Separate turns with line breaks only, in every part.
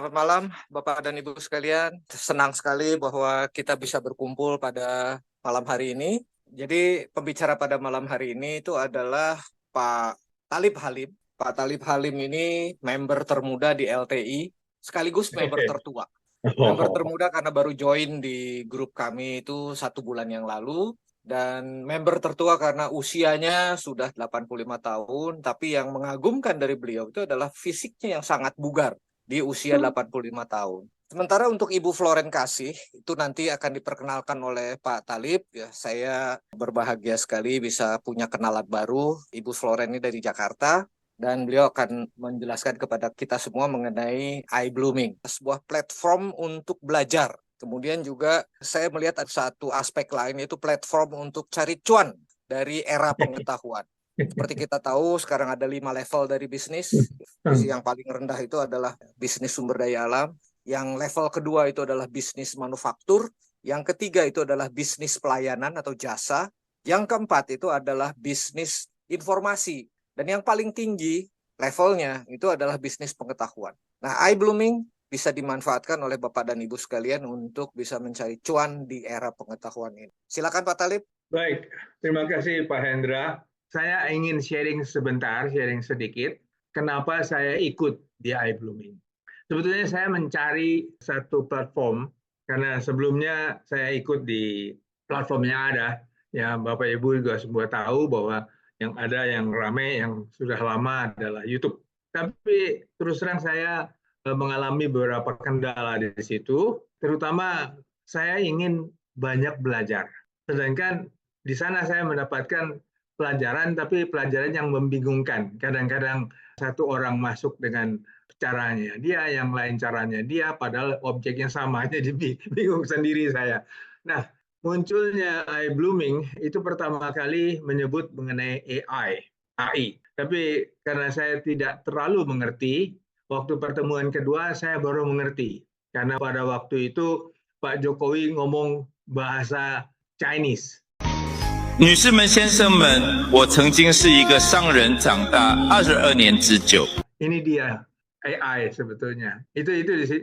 Selamat malam, Bapak dan Ibu sekalian. Senang sekali bahwa kita bisa berkumpul pada malam hari ini. Jadi, pembicara pada malam hari ini itu adalah Pak Talib Halim. Pak Talib Halim ini member termuda di LTI, sekaligus member tertua. Member
Oh,
termuda karena baru join di grup kami itu 1 bulan yang lalu. Dan member tertua karena usianya sudah 85 tahun, tapi yang mengagumkan dari beliau itu adalah fisiknya yang sangat bugar di usia 85 tahun. Sementara untuk Ibu Floren Kasih, itu nanti akan diperkenalkan oleh Pak Talib. Ya, saya berbahagia sekali bisa punya kenalan baru. Ibu Floren ini dari Jakarta, dan beliau akan menjelaskan kepada kita semua mengenai iBlooming, sebuah platform untuk belajar. Kemudian juga saya melihat ada satu aspek lain, yaitu platform untuk cari cuan dari era pengetahuan. Seperti kita tahu, sekarang ada 5 level dari bisnis. Yang paling rendah itu adalah bisnis sumber daya alam. Yang level kedua itu adalah bisnis manufaktur. Yang ketiga itu adalah bisnis pelayanan atau jasa. Yang keempat itu adalah bisnis informasi. Dan yang paling tinggi levelnya itu adalah bisnis pengetahuan. Nah, iBlooming bisa dimanfaatkan oleh Bapak dan Ibu sekalian untuk bisa mencari cuan di era pengetahuan ini. Silakan Pak Talib.
baik. Terima kasih Pak Hendra. Saya ingin sharing sebentar, sharing sedikit. Kenapa saya ikut di iBlooming? Sebetulnya saya mencari satu platform karena sebelumnya saya ikut di platform yang ada. Ya, Bapak Ibu juga semua tahu bahwa yang ada yang ramai, yang sudah lama adalah YouTube. Tapi terus terang saya mengalami beberapa kendala di situ, terutama saya ingin banyak belajar. Sedangkan di sana saya mendapatkan pelajaran, tapi pelajaran yang membingungkan. Kadang-kadang satu orang masuk dengan caranya dia, yang lain caranya dia, padahal objeknya sama, jadi bingung sendiri saya. Nah, munculnya iBlooming itu pertama kali menyebut mengenai AI. Tapi karena saya tidak terlalu mengerti, waktu pertemuan kedua saya baru mengerti. Karena pada waktu itu Pak Jokowi ngomong bahasa Chinese.
女士们、先生们，我曾经是一个商人，长达22年之久。
Ini dia AI sebetulnya. Itu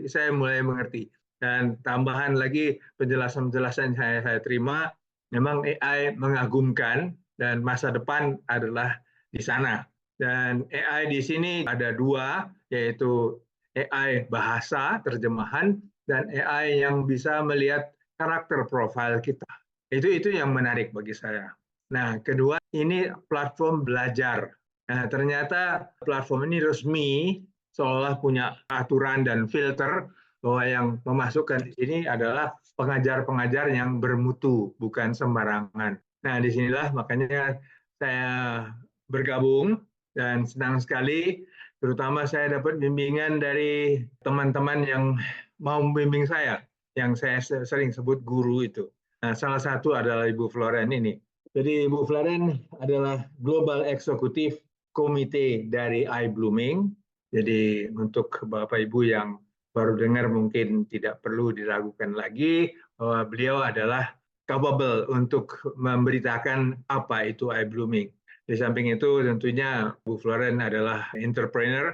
saya mulai mengerti. Dan tambahan lagi penjelasan-penjelasan saya terima, memang AI mengagumkan dan masa depan adalah di sana. Dan AI di sini ada dua, yaitu AI bahasa terjemahan dan AI yang bisa melihat karakter profil kita. Itu yang menarik bagi saya. Nah, kedua, ini platform belajar. Nah, ternyata platform ini resmi, seolah punya aturan dan filter bahwa yang memasukkan di sini adalah pengajar-pengajar yang bermutu, bukan sembarangan. Nah, disinilah makanya saya bergabung dan senang sekali, terutama saya dapat bimbingan dari teman-teman yang mau membimbing saya, yang saya sering sebut guru itu. Nah, salah satu adalah Ibu Floren ini. Jadi Ibu Floren adalah Global Executive Komite dari iBlooming. Jadi untuk Bapak Ibu yang baru dengar mungkin tidak perlu diragukan lagi bahwa beliau adalah capable untuk memberitakan apa itu iBlooming. Di samping itu tentunya Bu Floren adalah entrepreneur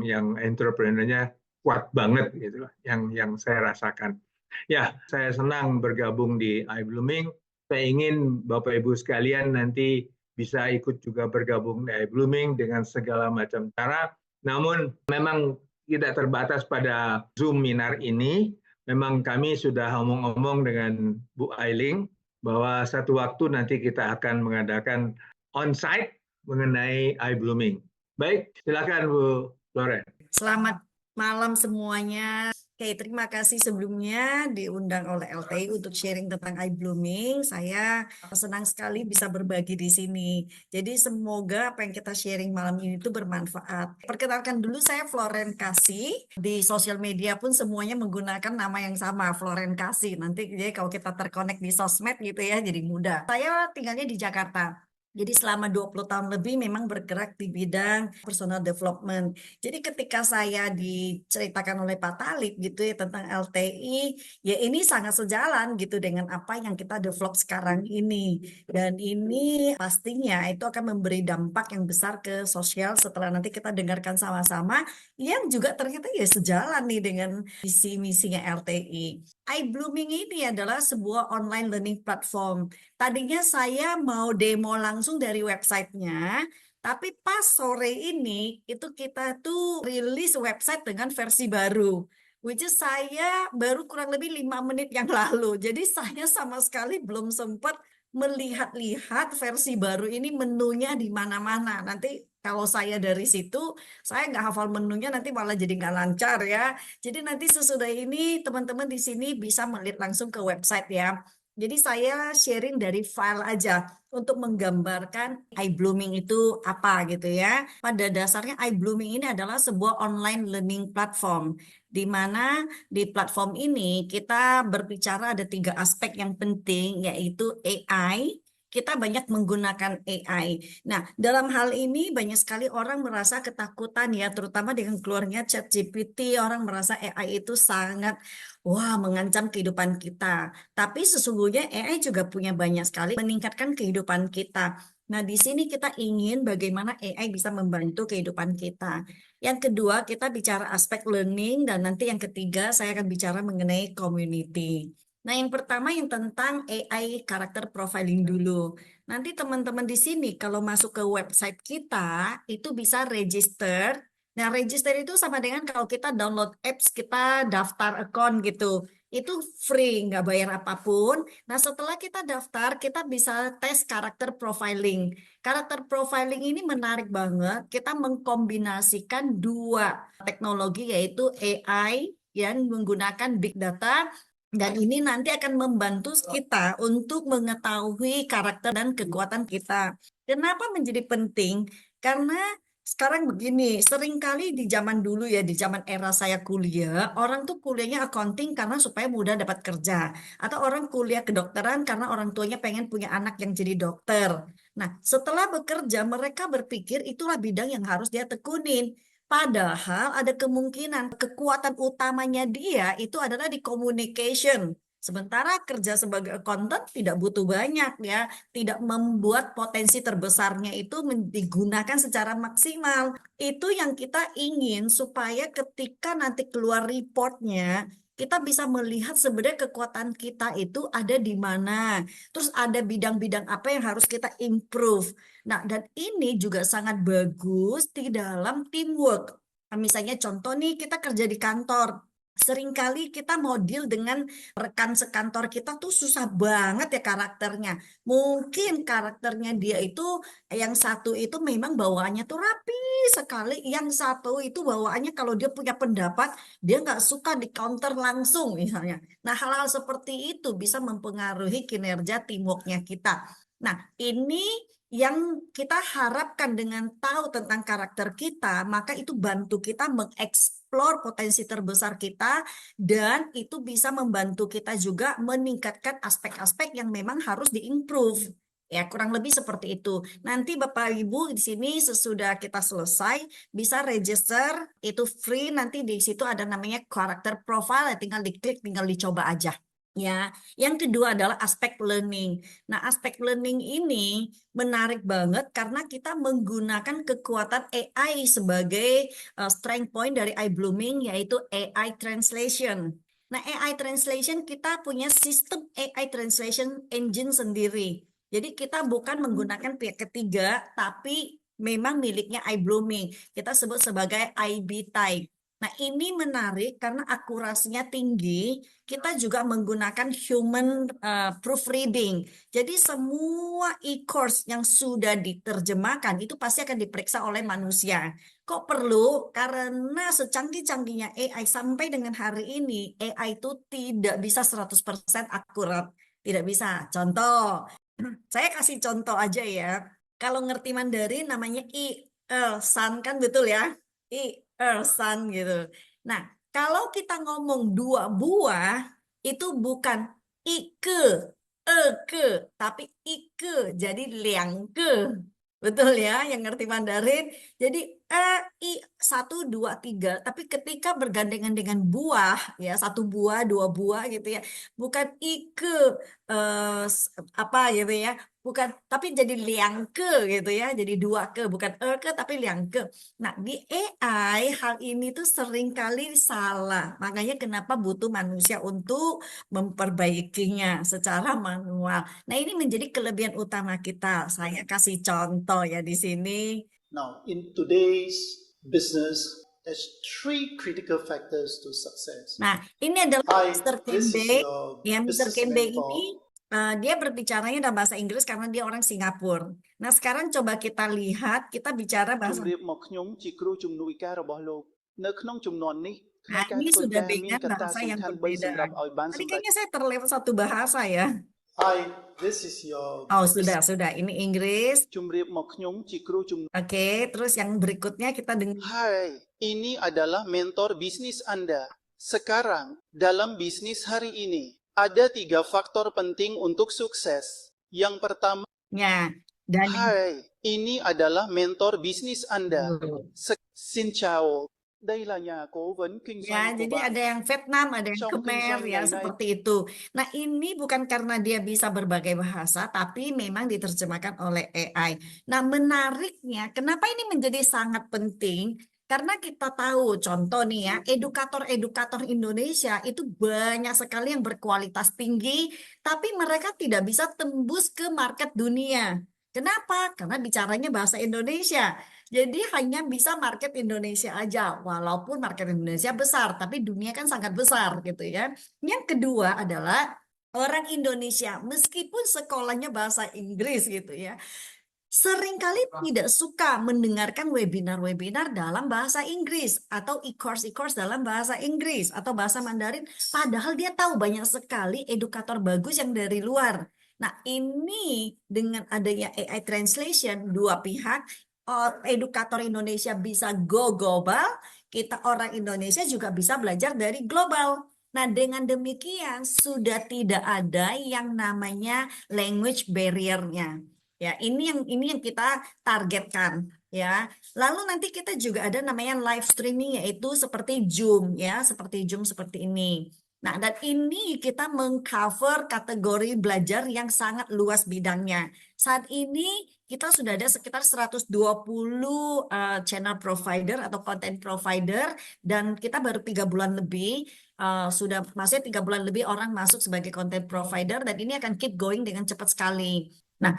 yang entrepreneurnya kuat banget gitu yang saya rasakan. Ya, saya senang bergabung di iBlooming. Saya ingin Bapak Ibu sekalian nanti bisa ikut juga bergabung di iBlooming dengan segala macam cara. Namun memang tidak terbatas pada Zoom Minar ini. Memang kami sudah omong-omong dengan Bu Ailing bahwa satu waktu nanti kita akan mengadakan on-site mengenai iBlooming. Baik, silakan Bu Loren.
Selamat malam semuanya. Oke, terima kasih sebelumnya diundang oleh LTI untuk sharing tentang iBlooming. Saya senang sekali bisa berbagi di sini. Jadi semoga apa yang kita sharing malam ini itu bermanfaat. Perkenalkan dulu, saya Floren Kasih. Di sosial media pun semuanya menggunakan nama yang sama, Floren Kasih. Nanti jadi kalau kita terkonek di sosmed gitu ya, jadi mudah. Saya tinggalnya di Jakarta. Jadi selama 20 tahun lebih memang bergerak di bidang personal development. Jadi ketika saya diceritakan oleh Pak Talib gitu ya tentang LTI, ya ini sangat sejalan gitu dengan apa yang kita develop sekarang ini. Dan ini pastinya itu akan memberi dampak yang besar ke sosial setelah nanti kita dengarkan sama-sama yang juga ternyata ya sejalan nih dengan visi misinya LTI. iBlooming ini adalah sebuah online learning platform. Tadinya saya mau demo langsung dari websitenya, tapi pas sore ini itu kita tuh rilis website dengan versi baru. Which is saya baru kurang lebih 5 menit yang lalu. Jadi saya sama sekali belum sempat melihat-lihat versi baru ini menunya di mana-mana. Nanti kalau saya dari situ, saya nggak hafal menunya nanti malah jadi nggak lancar ya. Jadi nanti sesudah ini teman-teman di sini bisa melihat langsung ke website ya. Jadi saya sharing dari file aja untuk menggambarkan iBlooming itu apa gitu ya. Pada dasarnya iBlooming ini adalah sebuah online learning platform di mana di platform ini kita berbicara ada 3 aspek yang penting yaitu AI. Kita banyak menggunakan AI. Nah, dalam hal ini banyak sekali orang merasa ketakutan ya, terutama dengan keluarnya ChatGPT, orang merasa AI itu sangat wah mengancam kehidupan kita. Tapi sesungguhnya AI juga punya banyak sekali meningkatkan kehidupan kita. Nah, di sini kita ingin bagaimana AI bisa membantu kehidupan kita. Yang kedua, kita bicara aspek learning dan nanti yang ketiga saya akan bicara mengenai community. Nah, yang pertama yang tentang AI karakter profiling dulu. Nanti teman-teman di sini kalau masuk ke website kita itu bisa register. Nah, register itu sama dengan kalau kita download apps, kita daftar account gitu. Itu free, nggak bayar apapun. Nah, setelah kita daftar, kita bisa tes karakter profiling. Karakter profiling ini menarik banget. Kita mengkombinasikan 2 teknologi yaitu AI yang menggunakan big data dan ini nanti akan membantu kita untuk mengetahui karakter dan kekuatan kita. Kenapa menjadi penting? Karena sekarang begini, seringkali di zaman dulu ya, di zaman era saya kuliah, orang tuh kuliahnya accounting karena supaya mudah dapat kerja. Atau orang kuliah kedokteran karena orang tuanya pengen punya anak yang jadi dokter. Nah, setelah bekerja, mereka berpikir itulah bidang yang harus dia tekunin. Padahal ada kemungkinan kekuatan utamanya dia itu adalah di communication. Sementara kerja sebagai accountant tidak butuh banyak ya, tidak membuat potensi terbesarnya itu digunakan secara maksimal. Itu yang kita ingin supaya ketika nanti keluar reportnya, kita bisa melihat sebenarnya kekuatan kita itu ada di mana. Terus ada bidang-bidang apa yang harus kita improve. Nah, dan ini juga sangat bagus di dalam teamwork. Misalnya contoh nih, kita kerja di kantor. Seringkali kita mau deal dengan rekan sekantor kita tuh susah banget ya karakternya. Mungkin karakternya dia itu, yang satu itu memang bawaannya tuh rapi sekali. Yang satu itu bawaannya kalau dia punya pendapat, dia nggak suka di counter langsung misalnya. Nah, hal-hal seperti itu bisa mempengaruhi kinerja teamworknya kita. Nah, ini yang kita harapkan dengan tahu tentang karakter kita, maka itu bantu kita mengeksplor potensi terbesar kita dan itu bisa membantu kita juga meningkatkan aspek-aspek yang memang harus diimprove. Ya, kurang lebih seperti itu. Nanti Bapak Ibu di sini sesudah kita selesai bisa register, itu free, nanti di situ ada namanya karakter profile, tinggal diklik, tinggal dicoba aja. Ya, yang kedua adalah aspek learning. Nah, aspek learning ini menarik banget karena kita menggunakan kekuatan AI sebagai strength point dari iBlooming yaitu AI translation. Nah, AI translation kita punya sistem AI translation engine sendiri. Jadi kita bukan menggunakan pihak ketiga, tapi memang miliknya iBlooming. Kita sebut sebagai IB type. Nah, ini menarik karena akurasinya tinggi. Kita juga menggunakan human proofreading. Jadi semua e-course yang sudah diterjemahkan itu pasti akan diperiksa oleh manusia. Kok perlu? Karena secanggih-canggihnya AI sampai dengan hari ini, AI itu tidak bisa 100% akurat. Tidak bisa. Contoh, saya kasih contoh aja ya. Kalau ngerti Mandarin namanya San kan betul ya? San gitu. Nah, kalau kita ngomong 2 buah itu bukan ike ke, tapi ike, jadi liang ke. Betul ya, yang ngerti Mandarin. Jadi i 1, 2, 3. Tapi ketika bergandengan dengan buah, ya 1 buah, 2 buah gitu ya, bukan ike apa gitu ya, bukan, tapi jadi liang ke gitu ya, jadi 2 ke, bukan ke tapi liang ke. Nah di AI hal ini tuh sering kali salah. Makanya kenapa butuh manusia untuk memperbaikinya secara manual. Nah, ini menjadi kelebihan utama kita. Saya kasih contoh ya di sini.
Now, in today's business, there's 3 critical factors to success.
Nah, ini adalah
Hi,
Mr.
this is
Kembe.
your
Ya, Mr.
business
Kembe
mentor.
ini dia berbicaranya dalam bahasa Inggris karena dia orang Singapura. Nah, sekarang coba kita lihat, kita bicara
ជំ
bahasa.
រាបមកខ្ញុំជាគ្រូជំនួយការរបស់លោកនៅក្នុងជំនាន់នេះក្នុង
Nah,
ការ
ini
ធ្វើ
sudah
ការមាន
dengan
កត្តា
bahasa
សំ
yang
ខាន់ 3
berbeda.
សម្រាប់ឲ្យបាន
Tadi
សម្រេច
kayaknya saya terlewat 1 bahasa ya.
Hi, this is your
Oh, sudah. Ini Inggris.
ជំរាបមកខ្ញុំជាគ្រូជំនួយ
Oke, terus yang berikutnya kita dengar.
Hai, ini adalah mentor bisnis Anda. Sekarang, dalam bisnis hari ini, ada 3 faktor penting untuk sukses. Yang pertama,
Ya, dan
Hai, ini adalah mentor bisnis Anda. Xin chào, đây là nhà cố vấn kinh
ya,
doanh của
jadi
bạn.
ada yang Vietnam, ada yang
Trong kinh
Khmer
doanh
ya,
ngày nay,
seperti itu. Nah, ini bukan karena dia bisa berbagai bahasa, tapi memang diterjemahkan oleh AI. Nah, menariknya, kenapa ini menjadi sangat penting? Karena kita tahu, contoh nih ya, edukator-edukator Indonesia itu banyak sekali yang berkualitas tinggi, tapi mereka tidak bisa tembus ke market dunia. Kenapa? Karena bicaranya bahasa Indonesia. Jadi hanya bisa market Indonesia aja, walaupun market Indonesia besar, tapi dunia kan sangat besar gitu ya. Yang kedua adalah orang Indonesia, meskipun sekolahnya bahasa Inggris gitu ya, seringkali tidak suka mendengarkan webinar-webinar dalam bahasa Inggris atau e-course dalam bahasa Inggris atau bahasa Mandarin, padahal dia tahu banyak sekali edukator bagus yang dari luar. Nah, ini dengan adanya AI translation, dua pihak, edukator Indonesia bisa go global, kita orang Indonesia juga bisa belajar dari global. Nah, dengan demikian sudah tidak ada yang namanya language barrier-nya. Ya, ini yang kita targetkan ya. Lalu nanti kita juga ada namanya live streaming, yaitu seperti Zoom ya, seperti Zoom seperti ini. Nah, dan ini kita mengcover kategori belajar yang sangat luas bidangnya. Saat ini kita sudah ada sekitar 120 channel provider atau content provider, dan kita baru 3 bulan lebih, sudah maksudnya 3 bulan lebih orang masuk sebagai content provider, dan ini akan keep going dengan cepat sekali. Nah,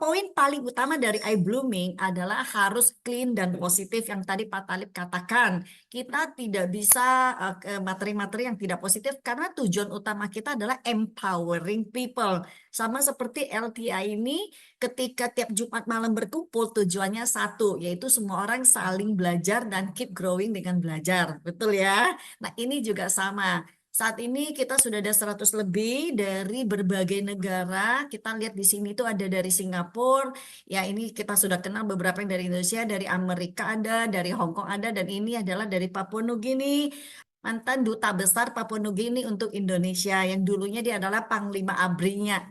poin paling utama dari iBlooming adalah harus clean dan positif yang tadi Pak Talib katakan. Kita tidak bisa ke materi-materi yang tidak positif karena tujuan utama kita adalah empowering people. Sama seperti LTI ini, ketika tiap Jumat malam berkumpul tujuannya satu, yaitu semua orang saling belajar dan keep growing dengan belajar. Betul ya? Nah, ini juga sama. Saat ini kita sudah ada 100 lebih dari berbagai negara. Kita lihat di sini tuh ada dari Singapura. Ya, ini kita sudah kenal beberapa yang dari Indonesia, dari Amerika ada, dari Hong Kong ada, dan ini adalah dari Papua Nugini. Mantan Duta Besar Papua Nugini untuk Indonesia, yang dulunya dia adalah Panglima ABRI-nya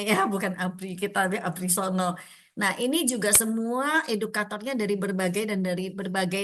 ya, bukan ABRI kita, ABRI Sono. Nah, ini juga semua edukatornya dari berbagai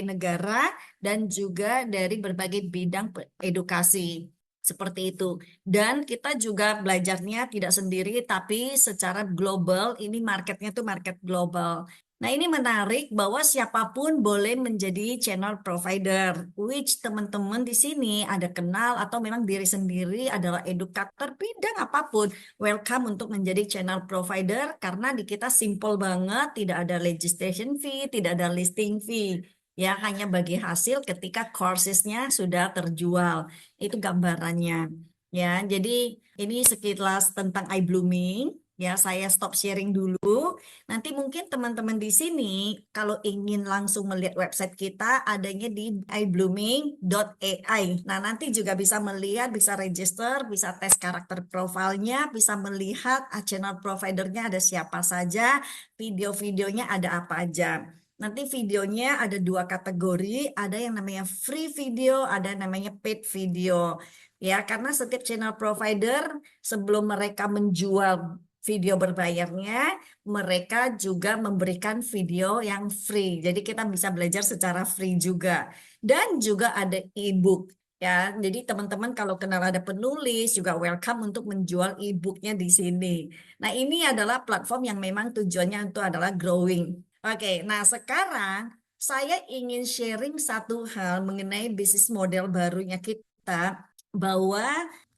negara dan juga dari berbagai bidang edukasi. Seperti itu. Dan kita juga belajarnya tidak sendiri, tapi secara global, ini marketnya tuh market global. Nah, ini menarik bahwa siapapun boleh menjadi channel provider, which teman-teman di sini ada kenal atau memang diri sendiri adalah edukator bidang apapun, welcome untuk menjadi channel provider karena di kita simple banget, tidak ada registration fee, tidak ada listing fee. Ya, hanya bagi hasil ketika coursesnya sudah terjual. Itu gambarannya. Ya, jadi ini sekilas tentang iBlooming. Ya, saya stop sharing dulu. Nanti mungkin teman-teman di sini kalau ingin langsung melihat website kita adanya di iBlooming.ai. Nah, nanti juga bisa melihat, bisa register, bisa tes karakter profilnya, bisa melihat channel providernya ada siapa saja, video-videonya ada apa aja. Nanti videonya ada 2 kategori, ada yang namanya free video, ada yang namanya paid video. ya, karena setiap channel provider sebelum mereka menjual video berbayarnya, mereka juga memberikan video yang free. Jadi kita bisa belajar secara free juga. Dan juga ada e-book. Ya, jadi teman-teman kalau kenal ada penulis juga welcome untuk menjual e-booknya di sini. Nah, ini adalah platform yang memang tujuannya itu adalah growing. Oke, nah sekarang saya ingin sharing satu hal mengenai bisnis model barunya kita, bahwa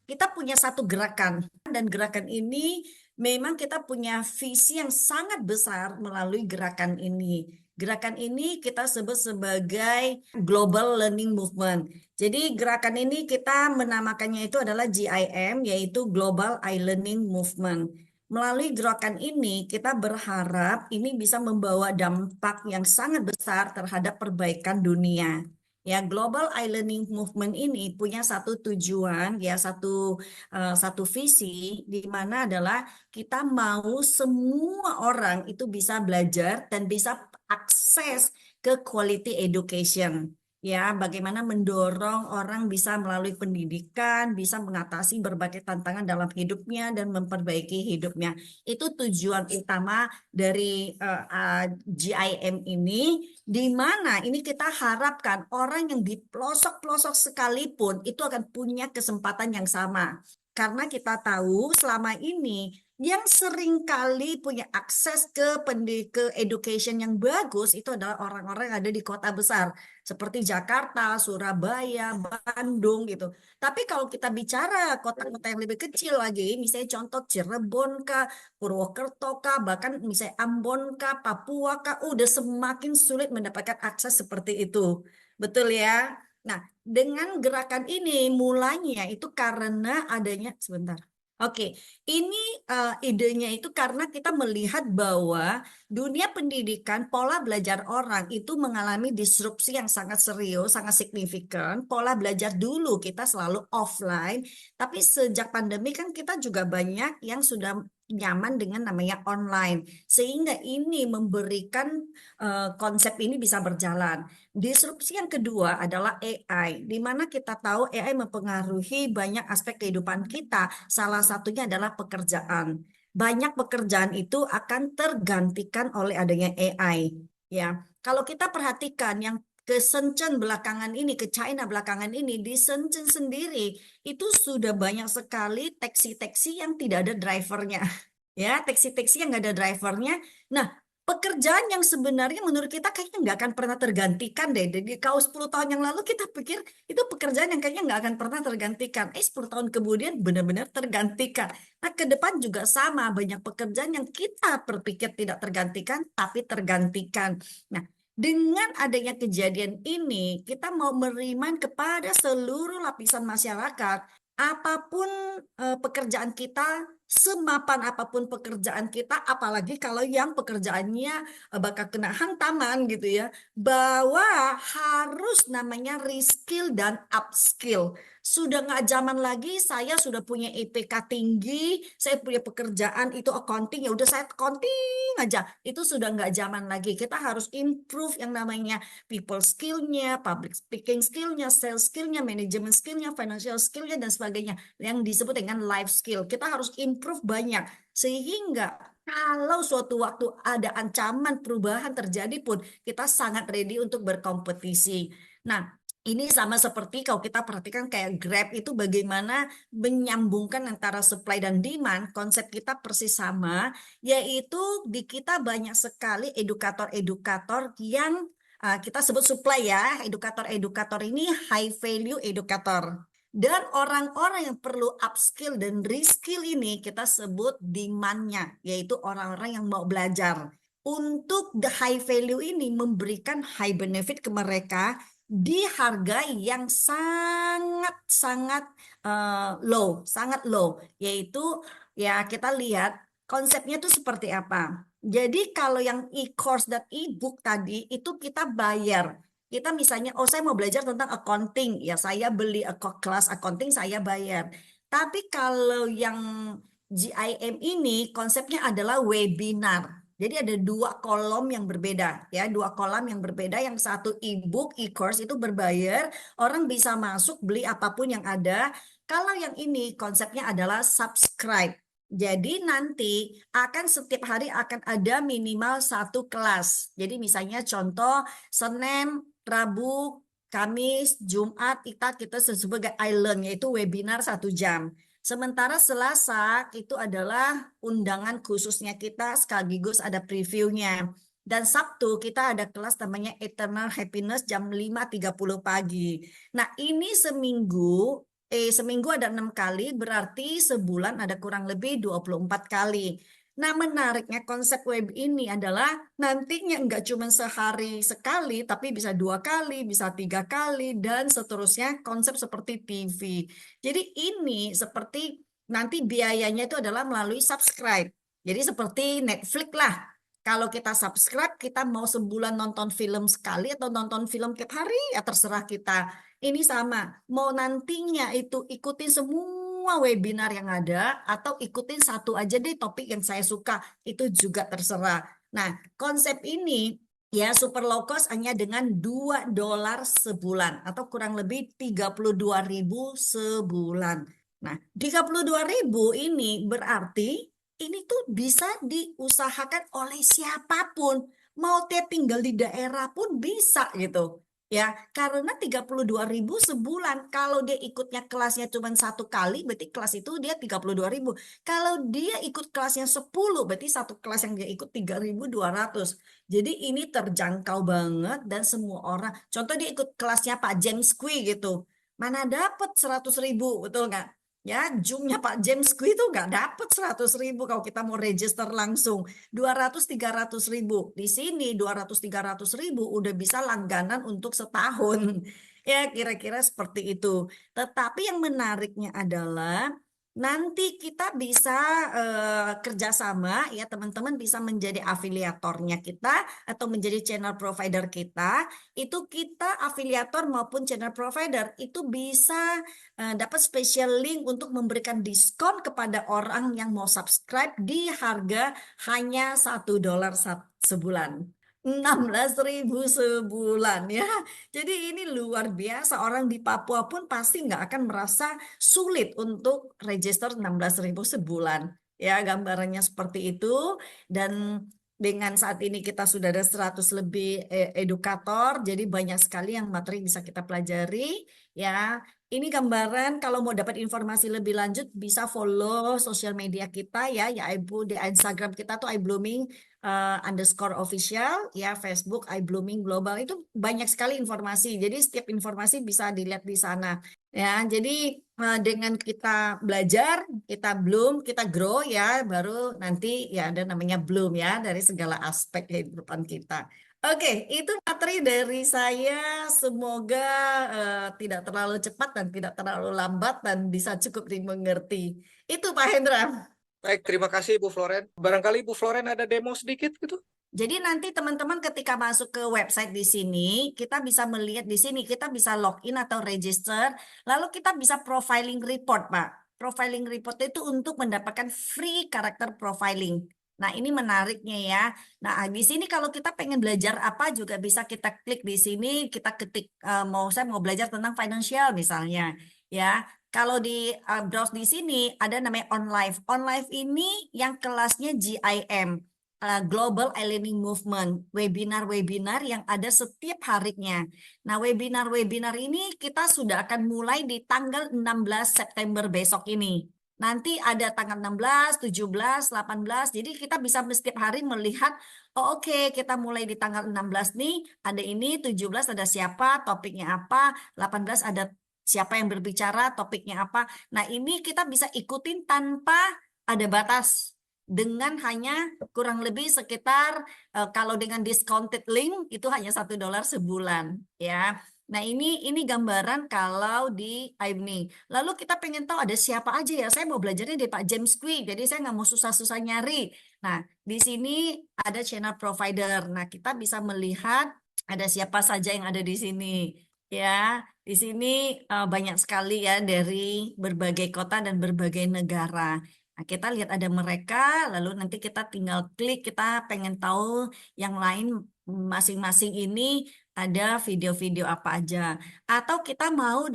kita punya satu gerakan, dan gerakan ini memang kita punya visi yang sangat besar melalui gerakan ini. Gerakan ini kita sebut sebagai Global Learning Movement. Jadi gerakan ini kita menamakannya itu adalah GIM, yaitu Global I-Learning Movement. Melalui gerakan ini kita berharap ini bisa membawa dampak yang sangat besar terhadap perbaikan dunia. Ya, Global I-Learning Movement ini punya satu tujuan, ya satu visi, di mana adalah kita mau semua orang itu bisa belajar dan bisa akses ke quality education. Ya, bagaimana mendorong orang bisa melalui pendidikan, bisa mengatasi berbagai tantangan dalam hidupnya dan memperbaiki hidupnya. Itu tujuan utama dari GIM ini, di mana ini kita harapkan orang yang di pelosok-pelosok sekalipun itu akan punya kesempatan yang sama. Karena kita tahu selama ini yang sering kali punya akses ke education yang bagus itu adalah orang-orang yang ada di kota besar seperti Jakarta, Surabaya, Bandung gitu. Tapi kalau kita bicara kota-kota yang lebih kecil lagi, misalnya contoh Cirebon kah, Purwokerto kah, bahkan misalnya Ambon kah, Papua kah, udah semakin sulit mendapatkan akses seperti itu. Betul ya? Nah, dengan gerakan ini mulanya itu karena adanya sebentar. Oke, ini idenya itu karena kita melihat bahwa dunia pendidikan, pola belajar orang itu mengalami disrupsi yang sangat serius, sangat signifikan. Pola belajar dulu kita selalu offline, tapi sejak pandemi kan kita juga banyak yang sudah nyaman dengan namanya online. Sehingga ini memberikan konsep ini bisa berjalan. Disrupsi yang kedua adalah AI, di mana kita tahu AI mempengaruhi banyak aspek kehidupan kita. Salah satunya adalah pekerjaan. Banyak pekerjaan itu akan tergantikan oleh adanya AI. Ya, kalau kita perhatikan yang ke Shenzhen belakangan ini, ke China belakangan ini, di Shenzhen sendiri itu sudah banyak sekali taksi-taksi yang tidak ada drivernya. Ya, taksi-taksi yang nggak ada drivernya. Nah, pekerjaan yang sebenarnya menurut kita kayaknya nggak akan pernah tergantikan deh. Jadi kalau 10 tahun yang lalu kita pikir itu pekerjaan yang kayaknya nggak akan pernah tergantikan. 10 tahun kemudian benar-benar tergantikan. Nah, ke depan juga sama. Banyak pekerjaan yang kita berpikir tidak tergantikan, tapi tergantikan. Nah, dengan adanya kejadian ini, kita mau meriman kepada seluruh lapisan masyarakat, apapun pekerjaan kita, semapan apapun pekerjaan kita, apalagi kalau yang pekerjaannya bakal kena hantaman gitu ya, bahwa harus namanya reskill dan upskill. Sudah nggak zaman lagi saya sudah punya IPK tinggi, saya punya pekerjaan itu accounting, ya udah saya accounting aja. Itu sudah nggak zaman lagi. Kita harus improve yang namanya people skillnya, public speaking skillnya, sales skillnya, management skillnya, financial skillnya, dan sebagainya. Yang disebut dengan life skill. Kita harus improve banyak. Sehingga kalau suatu waktu ada ancaman perubahan terjadi pun, kita sangat ready untuk berkompetisi. Nah, ini sama seperti kalau kita perhatikan kayak Grab itu bagaimana menyambungkan antara supply dan demand, konsep kita persis sama, yaitu di kita banyak sekali edukator-edukator yang kita sebut supply ya, edukator-edukator ini high value edukator. Dan orang-orang yang perlu upskill dan reskill ini kita sebut demand-nya, yaitu orang-orang yang mau belajar. Untuk the high value ini memberikan high benefit ke mereka di harga yang sangat-sangat low, sangat low, yaitu ya kita lihat konsepnya itu seperti apa. Jadi kalau yang e-course dan e-book tadi itu kita bayar. Kita misalnya, oh saya mau belajar tentang accounting, ya saya beli kelas accounting, saya bayar. Tapi kalau yang GIM ini konsepnya adalah webinar. Jadi ada dua kolom yang berbeda, ya, dua kolom yang berbeda. Yang satu e-book, e-course itu berbayar, orang bisa masuk beli apapun yang ada. Kalau yang ini konsepnya adalah subscribe. Jadi nanti akan setiap hari akan ada minimal satu kelas. Jadi misalnya contoh Senin, Rabu, Kamis, Jumat kita sebagai island yaitu webinar 1 jam. Sementara Selasa itu adalah undangan khususnya kita sekaligus ada previewnya. Dan Sabtu kita ada kelas namanya Eternal Happiness jam 5.30 pagi. Nah ini seminggu ada 6 kali, berarti sebulan ada kurang lebih 24 kali. Nah menariknya konsep web ini adalah nantinya nggak cuma sehari sekali, tapi bisa 2 kali, bisa 3 kali, dan seterusnya konsep seperti TV. Jadi ini seperti nanti biayanya itu adalah melalui subscribe. Jadi seperti Netflix lah. Kalau kita subscribe, kita mau sebulan nonton film sekali atau nonton film tiap hari, ya terserah kita. Ini sama, mau nantinya itu ikutin semua webinar yang ada atau ikutin satu aja deh topik yang saya suka, itu juga terserah. Nah, konsep ini ya super low cost hanya dengan $2 sebulan atau kurang lebih 32.000 sebulan. Nah, 32.000 ini berarti ini tuh bisa diusahakan oleh siapapun. Mau dia tinggal di daerah pun bisa gitu. Ya, karena 32.000 sebulan. Kalau dia ikutnya kelasnya cuma 1 kali, berarti kelas itu dia 32.000. Kalau dia ikut kelasnya 10, berarti satu kelas yang dia ikut 3.200. Jadi ini terjangkau banget dan semua orang. Contoh dia ikut kelasnya Pak James Kui gitu. Mana dapat 100.000, betul nggak? Ya, Zoom-nya Pak James Kui itu nggak dapat 100.000 kalau kita mau register langsung. 200-300.000. Di sini 200-300.000 udah bisa langganan untuk setahun. Ya, kira-kira seperti itu. Tetapi yang menariknya adalah nanti kita bisa kerjasama, ya teman-teman bisa menjadi afiliatornya kita atau menjadi channel provider kita. Itu kita afiliator maupun channel provider itu bisa dapat special link untuk memberikan diskon kepada orang yang mau subscribe di harga hanya $1 sebulan. 16.000 sebulan ya. Jadi ini luar biasa. Orang di Papua pun pasti nggak akan merasa sulit untuk register 16.000 sebulan. Ya, gambarannya seperti itu. Dan dengan saat ini kita sudah ada 100 lebih edukator, jadi banyak sekali yang materi bisa kita pelajari. Ya, ini gambaran. Kalau mau dapat informasi lebih lanjut bisa follow sosial media kita ya Ibu di Instagram kita tuh iBlooming _official ya, Facebook iBlooming Global, itu banyak sekali informasi. Jadi setiap informasi bisa dilihat di sana. Ya, jadi dengan kita belajar, kita bloom, kita grow ya, baru nanti ya ada namanya bloom ya dari segala aspek kehidupan kita. Oke, itu materi dari saya. Semoga tidak terlalu cepat dan tidak terlalu lambat dan bisa cukup dimengerti. Itu Pak Hendra.
Baik, terima kasih Ibu Floren. Barangkali Ibu Floren ada demo sedikit gitu?
Jadi nanti teman-teman ketika masuk ke website di sini, kita bisa melihat di sini, kita bisa login atau register, lalu kita bisa profiling report, Pak. Profiling report itu untuk mendapatkan free karakter profiling. Nah, ini menariknya ya. Nah, di sini kalau kita pengen belajar apa juga bisa kita klik di sini, kita ketik saya mau belajar tentang financial misalnya, ya. Kalau di browse di sini ada namanya OnLive. OnLive ini yang kelasnya GIM, Global E-Learning Movement, webinar-webinar yang ada setiap harinya. Nah, webinar-webinar ini kita sudah akan mulai di tanggal 16 September besok ini. Nanti ada tanggal 16, 17, 18. Jadi kita bisa setiap hari melihat, oh oke, kita mulai di tanggal 16 nih, ada ini, 17 ada siapa, topiknya apa, 18 ada siapa yang berbicara, topiknya apa. Nah, ini kita bisa ikutin tanpa ada batas. Dengan hanya kurang lebih sekitar, kalau dengan discounted link, itu hanya $1 sebulan. Ya. Nah, ini gambaran kalau di ini. Lalu kita pengen tahu ada siapa aja ya. Saya mau belajarnya dari Pak James Kui, jadi saya nggak mau susah-susah nyari. Nah, di sini ada channel provider. Nah, kita bisa melihat ada siapa saja yang ada di sini. Ya, di sini banyak sekali ya dari berbagai kota dan berbagai negara. Nah, kita lihat ada mereka, lalu nanti kita tinggal klik, kita pengen tahu yang lain masing-masing ini ada video-video apa aja. Atau kita mau